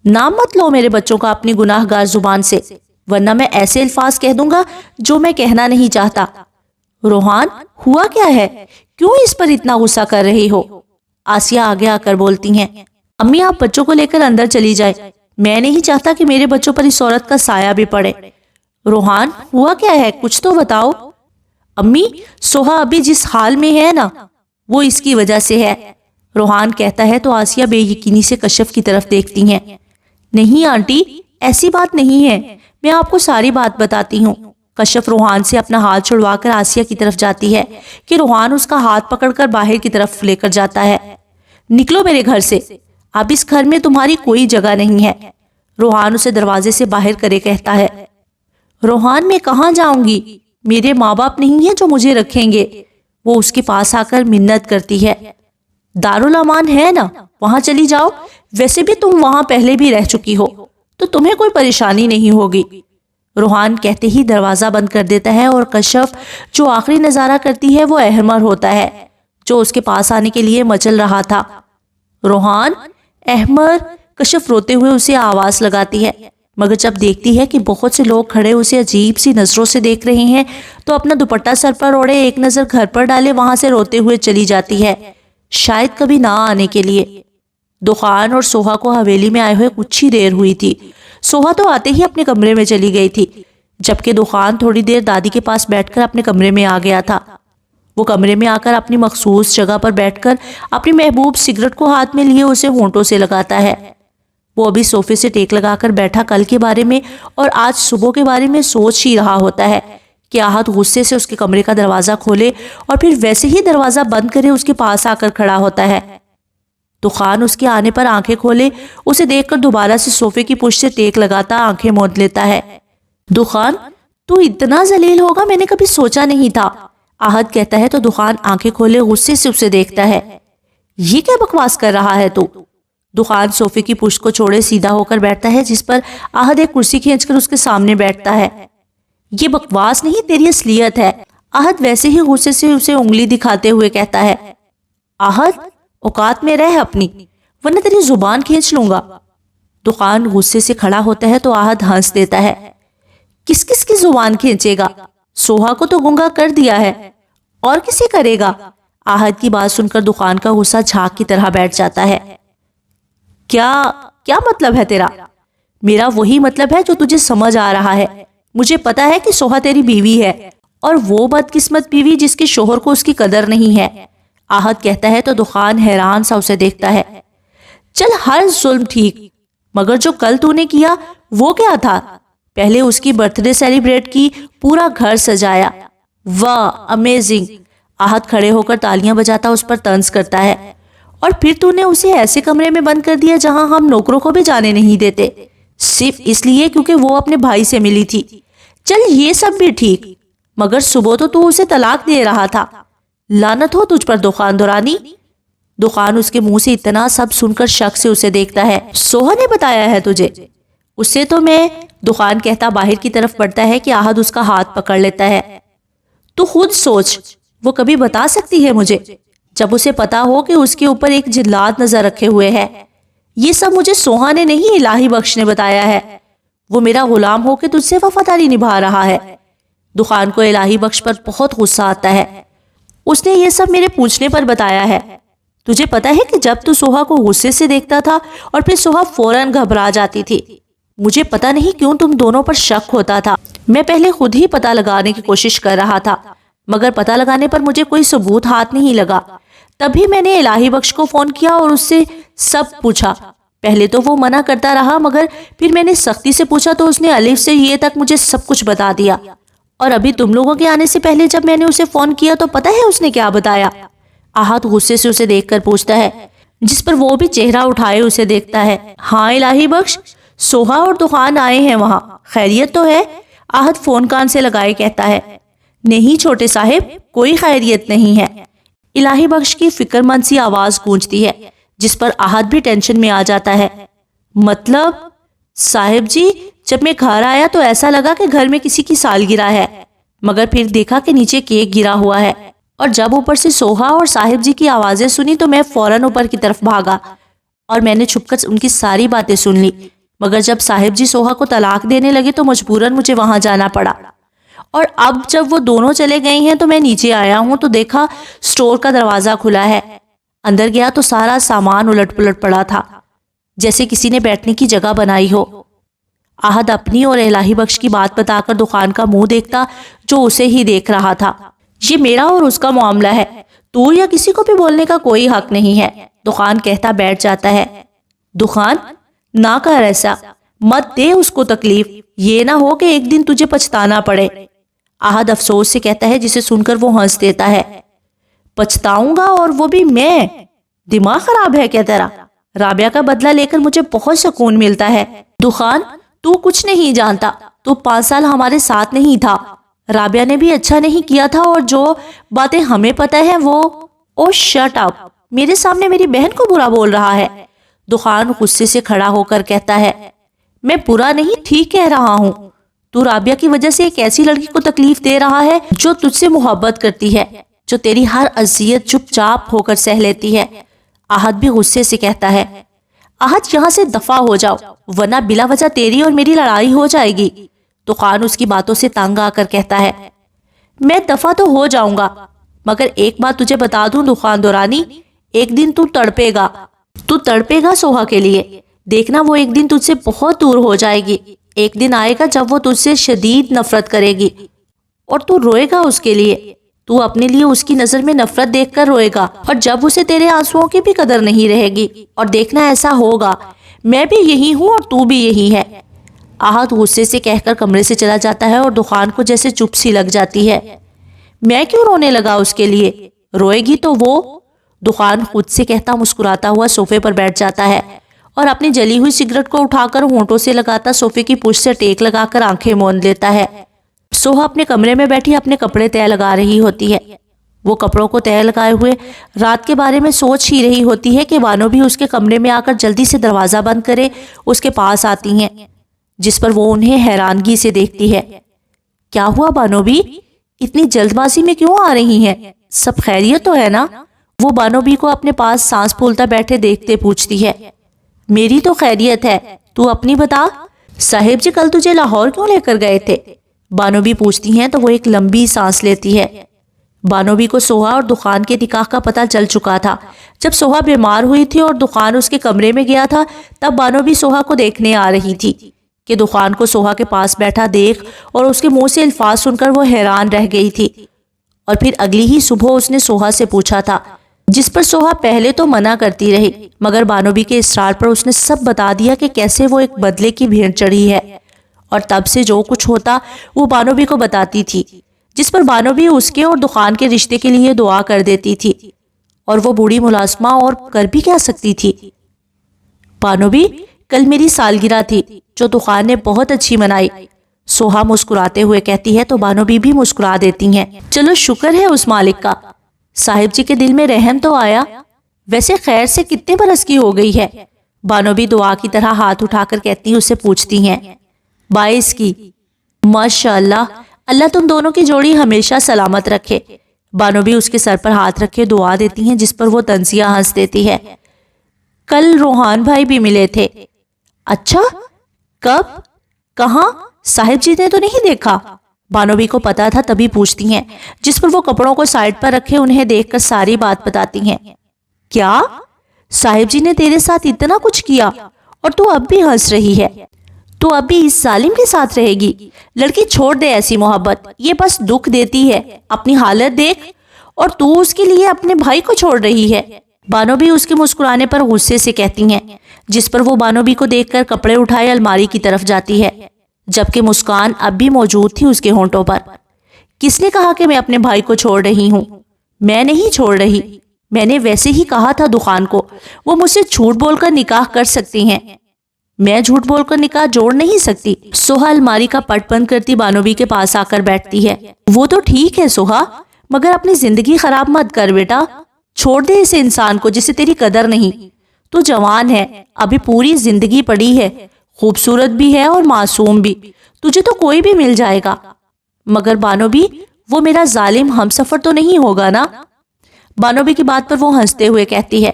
نام مت لو میرے بچوں کا اپنی گناہ گار زبان سے، ورنہ میں ایسے الفاظ کہہ دوں گا جو میں کہنا نہیں چاہتا۔ روحان، ہوا کیا ہے؟ کیوں اس پر اتنا غصہ کر رہی ہو؟ آسیہ آگے آ کر بولتی ہیں۔ امی آپ بچوں کو لے کر اندر چلی جائیں، میں نہیں چاہتا کہ میرے بچوں پر اس عورت کا سایہ بھی پڑے۔ روحان، ہوا کیا ہے؟ کچھ تو بتاؤ۔ امی، سوہا ابھی جس حال میں ہے نا، وہ اس کی وجہ سے ہے، روحان کہتا ہے تو آسیہ بے یقینی سے کشف کی طرف دیکھتی ہیں۔ نہیں آنٹی، ایسی بات نہیں ہے، میں آپ کو ساری بات بتاتی ہوں۔ کشف روحان سے اپنا ہاتھ چھڑوا کر آسیہ کی طرف جاتی ہے کہ روحان اس کا ہاتھ پکڑ کر باہر کی طرف لے کر جاتا ہے۔ نکلو میرے گھر سے، اب اس گھر میں تمہاری کوئی جگہ نہیں ہے۔ روحان اسے دروازے سے باہر کرے کہتا ہے۔ روحان میں کہاں جاؤں گی، میرے ماں باپ نہیں ہیں جو مجھے رکھیں گے۔ وہ اس کے پاس آ کر منت کرتی ہے۔ دارالامان ہے نا، وہاں چلی جاؤ، ویسے بھی تم وہاں پہلے بھی رہ چکی ہو تو تمہیں کوئی پریشانی نہیں ہوگی۔ روحان کہتے ہی دروازہ بند کر دیتا ہے اور کشف جو آخری نظارہ کرتی ہے وہ احمر ہوتا ہے جو اس کے پاس آنے کے لیے مچل رہا تھا۔ روحان، احمر، کشف روتے ہوئے اسے آواز لگاتی ہے، مگر جب دیکھتی ہے کہ بہت سے لوگ کھڑے اسے عجیب سی نظروں سے دیکھ رہے ہیں تو اپنا دوپٹہ سر پر اوڑھے ایک نظر گھر پر ڈالے وہاں سے روتے ہوئے چلی جاتی ہے، شاید کبھی نہ آنے کے لیے۔ دخان اور سوہا کو حویلی میں آئے ہوئے کچھ ہی دیر ہوئی تھی۔ سوہا تو آتے ہی اپنے کمرے میں چلی گئی تھی، جبکہ دخان تھوڑی دیر دادی کے پاس بیٹھ کر اپنے کمرے میں آ گیا تھا۔ وہ کمرے میں آ کر اپنی مخصوص جگہ پر بیٹھ کر اپنی محبوب سگریٹ کو ہاتھ میں لیے اسے ہونٹوں سے لگاتا ہے۔ وہ ابھی صوفے سے ٹیک لگا کر بیٹھا کل کے بارے میں اور آج صبح کے بارے میں سوچ ہی رہا ہوتا ہے کہ آہت غصے سے اس کے کمرے کا دروازہ کھولے اور پھر ویسے ہی دروازہ بند کرے اس کے پاس آ کر کھڑا ہوتا ہے۔ دخان اس کے آنے پر آنکھیں کھولے اسے دیکھ کر دوبارہ سے صوفے کی پشت سے ٹیک لگاتا آنکھیں موند لیتا ہے۔ دخان، تو اتنا ذلیل ہوگا میں نے کبھی سوچا نہیں تھا، آہت کہتا ہے تو دخان آنکھیں کھولے غصے سے اسے دیکھتا ہے۔ یہ کیا بکواس کر رہا ہے تو؟ دخان صوفے کی پشت کو چھوڑے سیدھا ہو کر بیٹھتا ہے، جس پر آہت ایک کرسی کھینچ کر اس کے سامنے بیٹھتا ہے۔ یہ بکواس نہیں، تیری اصلیت ہے، آہت ویسے ہی غصے سے اسے انگلی دکھاتے ہوئے کہتا ہے۔ آہت، اوقات میں رہ اپنی، ورنہ تیری زبان کھینچ لوں گا۔ دخان غصے سے کھڑا ہوتا ہے تو آہت ہنس دیتا ہے۔ کس کس کی زبان کھینچے گا؟ سوہا کو تو گنگا کر دیا ہے، اور کسے کرے گا؟ آہت کی بات سن کر دخان کا غصہ جھاگ کی طرح بیٹھ جاتا ہے۔ کیا مطلب ہے تیرا؟ میرا وہی مطلب ہے جو تجھے سمجھ آ رہا ہے۔ مجھے پتا ہے کہ سوہا تیری بیوی ہے، اور وہ بدقسمت بیوی جس کے شوہر کو اس کی قدر نہیں ہے، آہت کہتا ہے تو دخان حیران سا اسے دیکھتا ہے۔ چل ہر ظلم ٹھیک، مگر جو کل تو نے کیا وہ کیا تھا؟ پہلے اس کی برتھ ڈے سیلیبریٹ کی، پورا گھر سجایا، واہ امیزنگ۔ آہت کھڑے ہو کر تالیاں بجاتا اس پر طنز کرتا ہے۔ اور پھر تو نے اسے ایسے کمرے میں بند کر دیا جہاں ہم نوکروں کو بھی جانے نہیں دیتے، صرف اس لیے کیونکہ وہ اپنے بھائی سے ملی تھی۔ چل یہ سب بھی ٹھیک، مگر صبح تو اسے طلاق دے رہا تھا، لعنت ہو تجھ پر دخان دورانی۔ دخان اس کے منہ سے اتنا سب سن کر شک سے اسے دیکھتا ہے۔ سوہا نے بتایا ہے تجھے؟ اس سے تو میں، دخان کہتا باہر کی طرف بڑھتا ہے کہ آہت اس کا ہاتھ پکڑ لیتا ہے۔ تو خود سوچ، وہ کبھی بتا سکتی ہے مجھے، جب اسے پتا ہو کہ اس کے اوپر ایک جلاد نظر رکھے ہوئے ہے؟ یہ سب مجھے سوہا نے نہیں، الہی بخش نے بتایا ہے۔ وہ میرا غلام ہو کے تجھ سے وفاداری نبھا رہا ہے۔ دخان کو الہی بخش پر بہت غصہ آتا ہے۔ اس نے یہ سب میرے پوچھنے پر بتایا ہے۔ تجھے پتا ہے کہ جب تو سوہا کو غصے سے دیکھتا تھا اور پھر سوہا فوراً گھبرا جاتی تھی، مجھے پتا نہیں کیوں تم دونوں پر شک ہوتا تھا۔ میں پہلے خود ہی پتا لگانے کی کوشش کر رہا تھا، مگر پتا لگانے پر مجھے کوئی ثبوت ہاتھ نہیں لگا۔ تبھی میں نے الہی بخش کو فون کیا اور اس سے سب پوچھا۔ پہلے تو وہ منع کرتا رہا، مگر پھر میں نے سختی سے پوچھا تو اس نے الف سے یہ تک مجھے سب کچھ بتا دیا۔ اور ابھی تم لوگوں کے آنے سے پہلے جب میں نے اسے فون کیا تو پتا ہے اس نے کیا بتایا؟ آہت غصے سے اسے دیکھ کر پوچھتا ہے، جس پر وہ بھی چہرہ اٹھائے اسے دیکھتا ہے۔ ہاں الہی بخش، سوہا اور دخان آئے ہیں وہاں، خیریت تو ہے؟ آہت فون کان سے لگائے کہتا ہے۔ نہیں چھوٹے صاحب، کوئی خیریت نہیں ہے، الہی بخش کی فکر مند سی آواز گونجتی ہے، جس پر آہت بھی ٹینشن میں آ جاتا ہے۔ مطلب صاحب جی، جب میں گھر آیا تو ایسا لگا کہ گھر میں کسی کی سالگرہ ہے، مگر پھر دیکھا کہ نیچے کیک گرا ہوا ہے، اور جب اوپر سے سوہا اور صاحب جی کی آوازیں سنی تو میں فوراً اوپر کی طرف بھاگا اور میں نے چھپ کر ان کی ساری باتیں سن لی، مگر جب صاحب جی سوہا کو طلاق دینے لگے تو مجبوراً مجھے وہاں جانا پڑا، اور اب جب وہ دونوں چلے گئے ہیں تو میں نیچے آیا ہوں تو دیکھا سٹور کا دروازہ کھلا ہے۔ اندر گیا تو سارا سامان الٹ پلٹ پڑا تھا، جیسے کسی نے بیٹھنے کی جگہ بنائی ہو۔ آہت اپنی اور الہی بخش کی بات بتا کر دخان کا منہ دیکھتا جو اسے ہی دیکھ رہا تھا۔ یہ میرا اور اس کا معاملہ ہے، تو یا کسی کو بھی بولنے کا کوئی حق نہیں ہے، دخان کہتا بیٹھ جاتا ہے۔ دخان، نہ کر ایسا، مت دے اس کو تکلیف، یہ نہ ہو کہ ایک دن تجھے پچھتانا پڑے۔ آہت افسوس سے کہتا ہے، جسے سن کر وہ ہنس دیتا ہے۔ پچھتاؤں گا، اور وہ بھی میں؟ دماغ خراب ہے کیا تیرا؟ رابعہ کا بدلہ لے کر مجھے بہت سکون ملتا ہے۔ دخان، تو کچھ نہیں جانتا، تو 5 سال ہمارے ساتھ نہیں تھا، رابعہ نے بھی اچھا نہیں کیا تھا، اور جو باتیں ہمیں پتہ ہے وہ… او شٹ اپ، میرے سامنے میری بہن کو برا بول رہا ہے۔ دخان غصے سے کھڑا ہو کر کہتا ہے، میں برا نہیں، ٹھیک کہہ رہا ہوں۔ تو رابعہ کی وجہ سے ایک ایسی لڑکی کو تکلیف دے رہا ہے جو تجھ سے محبت کرتی ہے، جو تیری ہر اذیت چپ چاپ ہو کر سہ لیتی ہے۔ احد بھی غصے سے کہتا ہے، احد یہاں سے دفع ہو جاؤ ورنہ بلا وجہ تیری اور میری لڑائی ہو جائے گی۔ دخان اس کی باتوں سے تنگ آ کر کہتا ہے، میں دفع تو ہو جاؤں گا، مگر ایک بات تجھے بتا دوں دخان دورانی، ایک دن تو تڑپے گا سوہا کے لیے۔ دیکھنا وہ ایک دن تجھ سے بہت دور ہو جائے گی، ایک دن آئے گا جب وہ تجھ سے شدید نفرت کرے گی اور تو روئے گا اس کے لیے۔ تو اپنے لیے اس کی نظر میں نفرت دیکھ کر روئے گا، اور جب اسے تیرے آنسوؤں کی بھی قدر نہیں رہے گی، اور دیکھنا ایسا ہوگا، میں بھی یہی ہوں اور تو بھی یہی ہے۔ احد غصے سے کہہ کر کمرے سے چلا جاتا ہے اور دخان کو جیسے چپ سی لگ جاتی ہے۔ میں کیوں رونے لگا اس کے لیے؟ روئے گی تو وہ… دخان خود سے کہتا مسکراتا ہوا صوفے پر بیٹھ جاتا ہے اور اپنی جلی ہوئی سگریٹ کو اٹھا کر ہونٹوں سے لگاتا صوفے کی پشت سے ٹیک لگا کر آنکھیں موند لیتا ہے۔ سوہا اپنے کمرے میں بیٹھی اپنے کپڑے تہہ لگا رہی ہوتی ہے۔ وہ کپڑوں کو تہہ لگائے ہوئے رات کے بارے میں سوچ ہی رہی ہوتی ہے کہ بانو بھی اس کے کمرے میں آ کر جلدی سے دروازہ بند کرے اس کے پاس آتی ہیں، جس پر وہ انہیں حیرانگی سے دیکھتی ہے۔ کیا ہوا بانو بھی؟ اتنی جلد بازی میں کیوں آ رہی ہیں؟ سب خیریت تو ہے نا؟ وہ بانو بھی کو اپنے پاس سانس پھولتا بیٹھے دیکھتے پوچھتی ہے۔ میری تو خیریت ہے، تو اپنی بتا۔ صاحب جی کل تجھے لاہور کیوں لے کر گئے تھے؟ بانو بھی پوچھتی ہیں تو وہ ایک لمبی سانس لیتی ہے۔ بانو بھی کو سوہا اور دخان کے نکاح کا پتہ چل چکا تھا۔ جب سوہا بیمار ہوئی تھی اور دخان اس کے کمرے میں گیا تھا، تب بانو بھی سوہا کو دیکھنے آ رہی تھی کہ دخان کو سوہا کے پاس بیٹھا دیکھ اور اس کے منہ سے الفاظ سن کر وہ حیران رہ گئی تھی۔ اور پھر اگلی ہی صبح اس نے سوہا سے پوچھا تھا، جس پر سوہا پہلے تو منع کرتی رہی، مگر بانو بھی کے اصرار پر اس نے سب بتا دیا کہ کیسے وہ ایک بدلے کی بھیڑ چڑھی ہے، اور تب سے جو کچھ ہوتا وہ بانو بھی کو بتاتی تھی، جس پر بانو بھی اس کے اور دخان کے رشتے کے لیے دعا کر دیتی تھی، اور وہ بوڑھی ملازمہ اور کر بھی کیا سکتی تھی۔ بانو بھی، کل میری سالگرہ تھی جو دخان نے بہت اچھی منائی۔ سوہا مسکراتے ہوئے کہتی ہے تو بانو بھی مسکرا دیتی ہیں۔ چلو شکر ہے اس مالک کا، صاحب جی کے دل میں رحم تو آیا۔ ویسے خیر سے کتنے برس کی ہو گئی ہے؟ بانو بھی دعا کی طرح ہاتھ اٹھا کر کہتی اسے پوچھتی ہیں۔ 22 کی۔ ماشاءاللہ، اللہ تم دونوں کی جوڑی ہمیشہ سلامت رکھے۔ بانو بھی اس کے سر پر ہاتھ رکھے دعا دیتی ہیں، جس پر وہ طنزیہ ہنس دیتی ہے۔ کل روحان بھائی بھی ملے تھے۔ اچھا، کب؟ کہاں؟ صاحب جی نے تو نہیں دیکھا۔ بانو بھی کو پتا تھا تبھی پوچھتی ہیں، جس پر وہ کپڑوں کو سائڈ پر رکھے انہیں دیکھ کر ساری بات بتاتی ہیں۔ کیا؟ صاحب جی نے تیرے ساتھ اتنا کچھ کیا اور تو اب بھی ہنس رہی ہے؟ تو اب بھی اس ظالم کے ساتھ رہے گی؟ لڑکی چھوڑ دے ایسی محبت، یہ بس دکھ دیتی ہے۔ اپنی حالت دیکھ، اور تو اس کے لیے اپنے بھائی کو چھوڑ رہی ہے۔ بانو بھی اس کے مسکرانے پر غصے سے کہتی ہیں، جس پر وہ بانو بھی کو دیکھ کر کپڑے اٹھائے الماری کی طرف جاتی ہے، جبکہ مسکان اب بھی موجود تھی اس کے ہونٹوں پر۔ کس نے کہا کہ میں اپنے بھائی کو چھوڑ رہی ہوں؟ میں نہیں چھوڑ رہی، میں نے ویسے ہی کہا تھا دخان کو، وہ مجھ سے جھوٹ بول کر نکاح کر سکتی ہیں، میں جھوٹ بول کر نکاح جوڑ نہیں سکتی۔ سوہا الماری کا پٹ بند کرتی بانو بھی کے پاس آ کر بیٹھتی ہے۔ وہ تو ٹھیک ہے سوہا، مگر اپنی زندگی خراب مت کر بیٹا، چھوڑ دے اسے انسان کو جسے تیری قدر نہیں۔ تو جوان ہے، ابھی پوری زندگی پڑی ہے، خوبصورت بھی ہے اور معصوم بھی، تجھے تو کوئی بھی مل جائے گا۔ مگر بانو بھی، وہ میرا ظالم ہم سفر تو نہیں ہوگا نا؟ بانو بھی کی بات پر وہ ہنستے ہوئے کہتی ہے،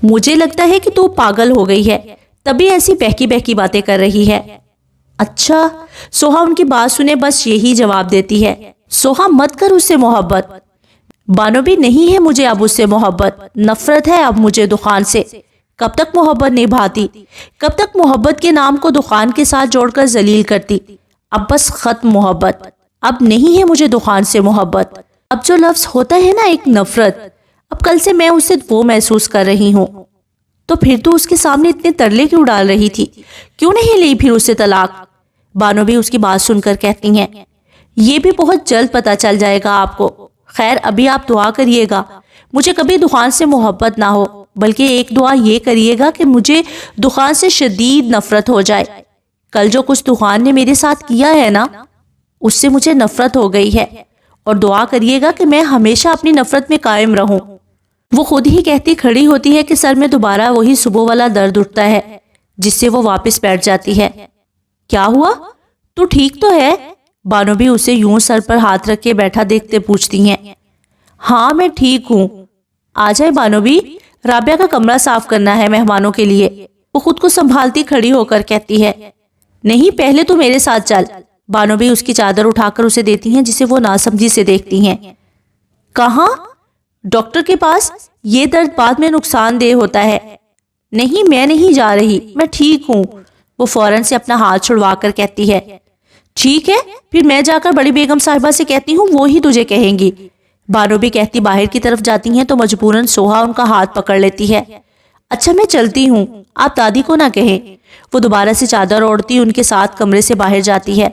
مجھے لگتا ہے کہ تو پاگل ہو گئی ہے، تبھی ایسی بہکی بہکی باتیں کر رہی ہے۔ اچھا، سوہا ان کی بات سنے بس یہی جواب دیتی ہے، سوہا مت کر اس سے محبت۔ بانو بھی، نہیں ہے مجھے اب اس سے محبت، نفرت ہے اب مجھے دخان سے۔ کب تک محبت نبھاتی؟ کب تک محبت کے نام کو دخان کے ساتھ جوڑ کر ذلیل کرتی؟ اب بس ختم محبت، اب نہیں ہے مجھے دخان سے محبت۔ اب جو لفظ ہوتا ہے نا ایک نفرت، اب کل سے میں اسے وہ محسوس کر رہی ہوں۔ تو پھر تو اس کے سامنے اتنے ترلے کیوں ڈال رہی تھی؟ کیوں نہیں لی پھر اسے طلاق؟ بانو بھی اس کی بات سن کر کہتی ہیں، یہ بھی بہت جلد پتہ چل جائے گا آپ کو۔ خیر ابھی آپ دعا کریے گا مجھے کبھی دخان سے محبت نہ ہو، بلکہ ایک دعا یہ کریے گا کہ مجھے دخان سے شدید نفرت ہو جائے. کل جو کچھ دخان نے میرے ساتھ کیا ہے نا، اس سے مجھے نفرت ہو گئی ہے، اور دعا کریے گا کہ میں ہمیشہ اپنی نفرت میں قائم رہوں. وہ خود ہی کہتی کھڑی ہوتی ہے کہ سر میں دوبارہ وہی صبح والا درد اٹھتا ہے، جس سے وہ واپس بیٹھ جاتی ہے. کیا ہوا؟ تو ٹھیک تو ہے؟ بانو بھی اسے یوں سر پر ہاتھ رکھ کے بیٹھا دیکھتے پوچھتی ہیں. ہاں میں ٹھیک ہوں. آ جائے بانو بھی، رابعہ کا کمرہ صاف کرنا ہے مہمانوں کے لیے. وہ خود کو سنبھالتی کھڑی ہو کر کہتی ہے. نہیں، پہلے تو میرے ساتھ چل. بانو بھی اس کی چادر اٹھا کر اسے دیتی ہیں، جسے وہ ناسمجھی سے دیکھتی ہیں. کہاں؟ ڈاکٹر کے پاس. یہ درد بعد میں نقصان دہ ہوتا ہے. نہیں، میں نہیں جا رہی، میں ٹھیک ہوں. وہ فوراً سے اپنا ہاتھ چھڑوا کر کہتی ہے. ٹھیک ہے، پھر میں جا کر بڑی بیگم صاحبہ سے کہتی ہوں، وہی تجھے کہیں گی. بانو بھی کہتی باہر کی طرف جاتی ہیں تو مجبوراً سوہا ان کا ہاتھ پکڑ لیتی ہے. اچھا میں چلتی ہوں، آپ دادی کو نہ کہیں. وہ دوبارہ سے چادر اوڑھتی ان کے ساتھ کمرے سے باہر جاتی ہے.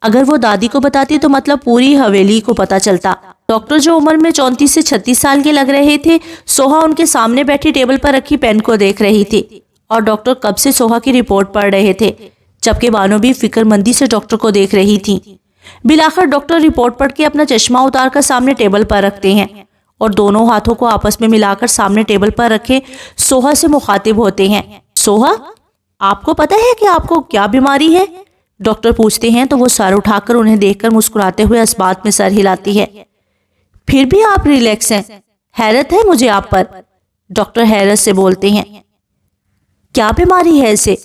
اگر وہ دادی کو بتاتی تو مطلب پوری حویلی کو پتا چلتا. ڈاکٹر جو عمر میں 34 سے 36 سال کے لگ رہے تھے، سوہا ان کے سامنے بیٹھی ٹیبل پر رکھی پین کو دیکھ رہی تھی، اور ڈاکٹر کب سے سوہا کی رپورٹ پڑھ رہے تھے، جبکہ بانو بھی فکر مندی سے ڈاکٹر کو دیکھ رہی تھی. بالآخر ڈاکٹر رپورٹ پڑھ کے اپنا چشمہ اتار کر سامنے ٹیبل پر رکھتے ہیں، اور دونوں ہاتھوں کو آپس میں ملا کر سامنے ٹیبل پر رکھے سوہا سے مخاطب ہوتے ہیں. سوہا، آپ کو پتہ ہے کہ آپ کو کیا بیماری ہے؟ ڈاکٹر پوچھتے ہیں تو وہ سر اٹھا کر انہیں دیکھ کر مسکراتے ہوئے اس بات میں سر ہلاتی ہے. پھر بھی آپ ریلیکس ہیں، حیرت ہے مجھے آپ پر. ڈاکٹر حیرت سے بولتے ہیں. کیا بیماری ہے اسے؟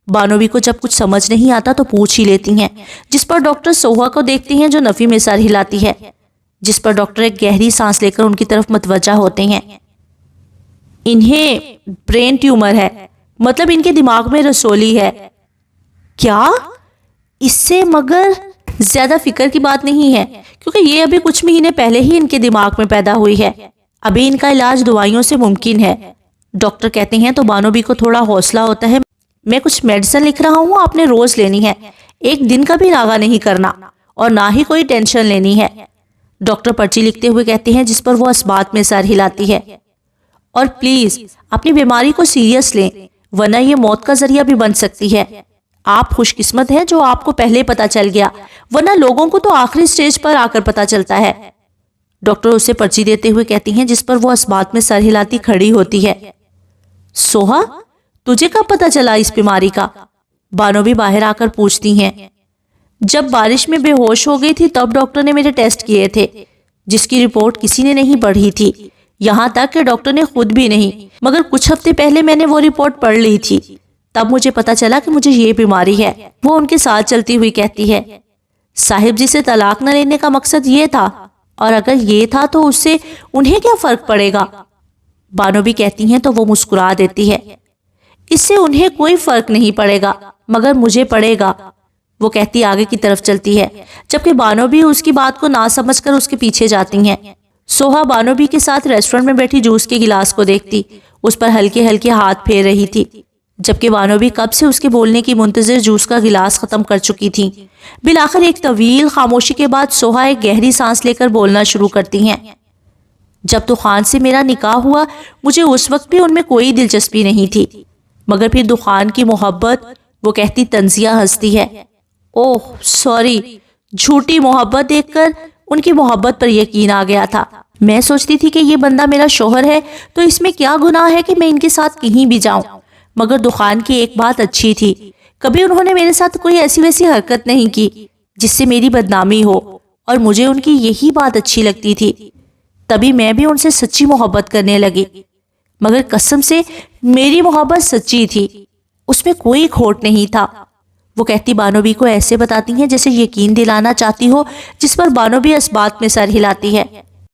بانوی کو جب کچھ سمجھ نہیں آتا تو پوچھ ہی لیتی ہیں، جس پر ڈاکٹر سوہا کو دیکھتے ہیں جو نفی میں سر ہلاتی ہے، جس پر ڈاکٹر ایک گہری سانس لے کر ان کی طرف متوجہ ہوتے ہیں. انہیں برین ٹیومر ہے، مطلب ان کے دماغ میں رسولی ہے. کیا؟ اس سے مگر زیادہ فکر کی بات نہیں ہے، کیونکہ یہ ابھی کچھ مہینے پہلے ہی ان کے دماغ میں پیدا ہوئی ہے. ابھی ان کا علاج دوائیوں سے ممکن ہے. ڈاکٹر کہتے ہیں تو بانوبی کو تھوڑا حوصلہ ہوتا ہے. میں کچھ میڈیسن لکھ رہا ہوں، آپ نے روز لینی ہے، ایک دن کا بھی لاغا نہیں کرنا، اور نہ ہی کوئی ٹینشن لینی ہے. ڈاکٹر پرچی لکھتے ہوئے کہتے ہیں، جس پر وہ اس بات میں سر ہلاتی ہے. اور پلیز اپنی بیماری کو سیریس لیں، ورنہ یہ موت کا ذریعہ بھی بن سکتی ہے. آپ خوش قسمت ہیں جو آپ کو پہلے پتا چل گیا، ورنہ لوگوں کو تو آخری سٹیج پر آ کر پتا چلتا ہے. ڈاکٹر اسے پرچی دیتے ہوئے کہتی ہیں، جس پر وہ اس بات میں سر ہلاتی کھڑی ہوتی ہے. سوہا، تجھے کب پتا چلا اس بیماری کا؟ بانو بھی باہر آ کر پوچھتی ہیں. جب بارش میں بے ہوش ہو گئی تھی تب ڈاکٹر نے میرے ٹیسٹ کیے تھے، جس کی رپورٹ کسی نے نہیں پڑھی تھی، یہاں تک کہ ڈاکٹر نے خود بھی نہیں. مگر کچھ ہفتے پہلے میں نے وہ رپورٹ پڑھ لی تھی، تب مجھے پتا چلا کہ مجھے یہ بیماری ہے. وہ ان کے ساتھ چلتی ہوئی کہتی ہے. صاحب جی سے طلاق نہ لینے کا مقصد یہ تھا، اور اگر یہ تھا تو اس سے انہیں کیا فرق پڑے گا؟ بانو بھی کہتی ہیں تو وہ مسکرا دیتی ہے. اس سے انہیں کوئی فرق نہیں پڑے گا، مگر مجھے پڑے گا. وہ کہتی آگے کی طرف چلتی ہے، جبکہ بانو بھی اس کی بات کو نہ سمجھ کر اس کے پیچھے جاتی ہیں. سوہا بانو بھی کے ساتھ ریسٹورنٹ میں بیٹھی جوس کے گلاس کو دیکھتی، اس پر ہلکے ہلکے ہاتھ پھیر رہی تھی، جبکہ بانو بھی کب سے اس کے بولنے کی منتظر جوس کا گلاس ختم کر چکی تھی. بالآخر ایک طویل خاموشی کے بعد سوہا ایک گہری سانس لے کر بولنا شروع کرتی ہیں. جب دخان سے میرا نکاح ہوا، مجھے اس وقت بھی ان میں کوئی دلچسپی نہیں تھی، مگر پھر دخان کی محبت، وہ کہتی طنزیہ ہنستی ہے. اوہ سوری، جھوٹی محبت دیکھ کر ان کی محبت پر یقین آ گیا تھا. میں سوچتی تھی کہ یہ بندہ میرا شوہر ہے تو اس میں کیا گناہ ہے کہ میں ان کے ساتھ کہیں بھی جاؤں. مگر دخان کی ایک بات اچھی تھی، کبھی انہوں نے میرے ساتھ کوئی ایسی ویسی حرکت نہیں کی جس سے میری بدنامی ہو، اور مجھے ان کی یہی بات اچھی لگتی تھی. تبھی میں بھی ان سے سچی محبت کرنے لگی. مگر قسم سے میری محبت سچی تھی، اس میں کوئی کھوٹ نہیں تھا. وہ کہتی بانوبی کو ایسے بتاتی ہیں جیسے یقین دلانا چاہتی ہو، جس پر بانوبی اس بات میں سر ہلاتی ہے.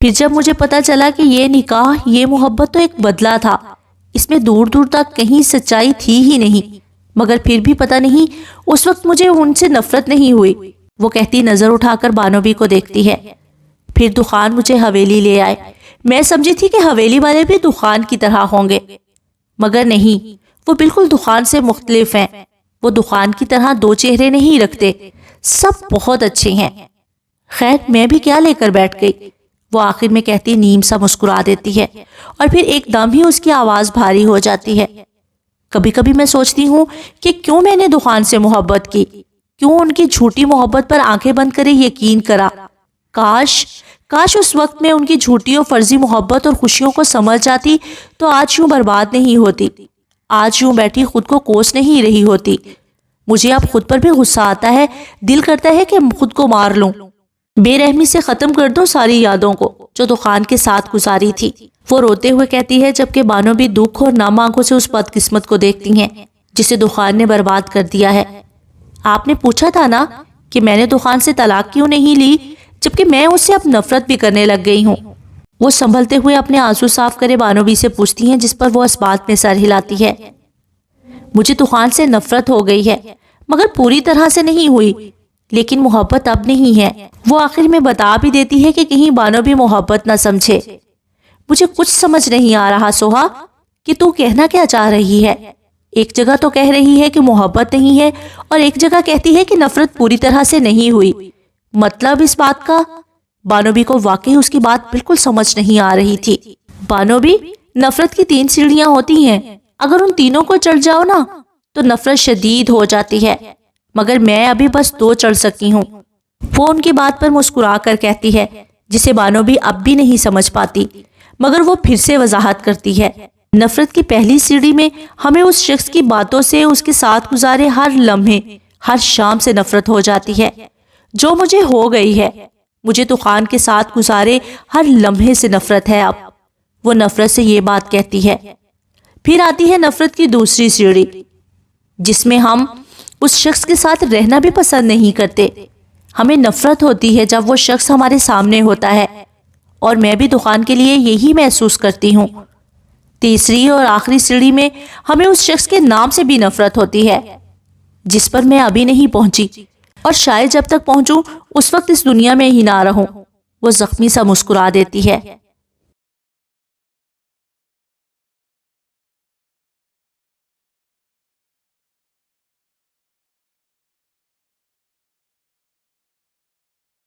پھر جب مجھے پتا چلا کہ یہ نکاح، یہ محبت تو ایک بدلہ تھا، اس میں دور دور تک کہیں سچائی تھی ہی نہیں، مگر پھر بھی پتہ نہیں اس وقت مجھے ان سے نفرت نہیں ہوئی. وہ کہتی نظر اٹھا کر بانوبی کو دیکھتی ہے. پھر دخان مجھے حویلی لے آئے. میں سمجھی تھی کہ حویلی والے بھی دخان کی طرح ہوں گے، مگر نہیں، وہ بالکل دخان سے مختلف ہیں. وہ دخان کی طرح دو چہرے نہیں رکھتے، سب بہت اچھے ہیں. خیر میں بھی کیا لے کر بیٹھ گئی. وہ آخر میں کہتی نیم سا مسکرا دیتی ہے اور پھر ایک دم ہی اس کی آواز بھاری ہو جاتی ہے۔ کبھی کبھی میں سوچتی ہوں کہ کیوں میں نے دخان سے محبت کی، کیوں ان کی جھوٹی محبت پر آنکھیں بند کرے یقین کرا۔ کاش اس وقت میں ان کی جھوٹی اور فرضی محبت اور خوشیوں کو سمجھ جاتی تو آج یوں برباد نہیں ہوتی، آج یوں بیٹھی خود کو کوس نہیں رہی ہوتی۔ مجھے اب خود پر بھی غصہ آتا ہے، دل کرتا ہے کہ خود کو مار لوں، بے رحمی سے ختم کر دوں ساری یادوں کو جو دخان کے ساتھ گزاری تھی۔ وہ روتے ہوئے کہتی ہے جبکہ بانو بھی دکھ اور نام آنکھوں سے اس بدقسمت کو دیکھتی ہیں جسے دخان نے برباد کر دیا ہے۔ آپ نے پوچھا تھا نا کہ میں نے دخان سے طلاق کیوں نہیں لی، جبکہ میں اس سے اب نفرت بھی کرنے لگ گئی ہوں۔ وہ سنبھلتے ہوئے اپنے آنسو صاف کرے بانو بھی سے پوچھتی ہیں، جس پر وہ اس بات میں سر ہلاتی ہے۔ مجھے دخان سے نفرت ہو گئی ہے مگر پوری طرح سے نہیں ہوئی، لیکن محبت اب نہیں ہے۔ وہ آخر میں بتا بھی دیتی ہے کہ کہیں بانو بھی محبت نہ سمجھے۔ مجھے کچھ سمجھ نہیں آ رہا سوہا کہ تو کہنا کیا چاہ رہی ہے۔ ایک جگہ تو کہہ رہی ہے کہ محبت نہیں ہے اور ایک جگہ کہتی ہے کہ نفرت پوری طرح سے نہیں ہوئی، مطلب اس بات کا؟ بانو بھی کو واقعی اس کی بات بالکل سمجھ نہیں آ رہی تھی۔ بانو بھی، نفرت کی 3 سیڑھیاں ہوتی ہیں، اگر ان تینوں کو چڑھ جاؤ نا تو نفرت شدید ہو جاتی ہے، مگر میں ابھی بس 2 چڑھ سکی ہوں۔ وہ ان کی بات پر مسکرا کر کہتی ہے جسے بانو بھی اب بھی نہیں سمجھ پاتی، مگر وہ پھر سے وضاحت کرتی ہے۔ نفرت کی پہلی سیڑھی میں ہمیں اس شخص کی باتوں سے، اس کے ساتھ گزارے ہر لمحے، ہر شام سے نفرت ہو جاتی ہے جو مجھے ہو گئی ہے۔ مجھے دخان کے ساتھ گزارے ہر لمحے سے نفرت ہے اب۔ وہ نفرت سے یہ بات کہتی ہے۔ پھر آتی ہے نفرت کی دوسری سیڑھی جس میں ہم اس شخص کے ساتھ رہنا بھی پسند نہیں کرتے۔ ہمیں نفرت ہوتی ہے جب وہ شخص ہمارے سامنے ہوتا ہے، اور میں بھی دخان کے لیے یہی محسوس کرتی ہوں۔ تیسری اور آخری سیڑھی میں ہمیں اس شخص کے نام سے بھی نفرت ہوتی ہے جس پر میں ابھی نہیں پہنچی، اور شاید جب تک پہنچوں اس وقت اس دنیا میں ہی نہ رہوں۔ وہ زخمی سا مسکرا دیتی ہے۔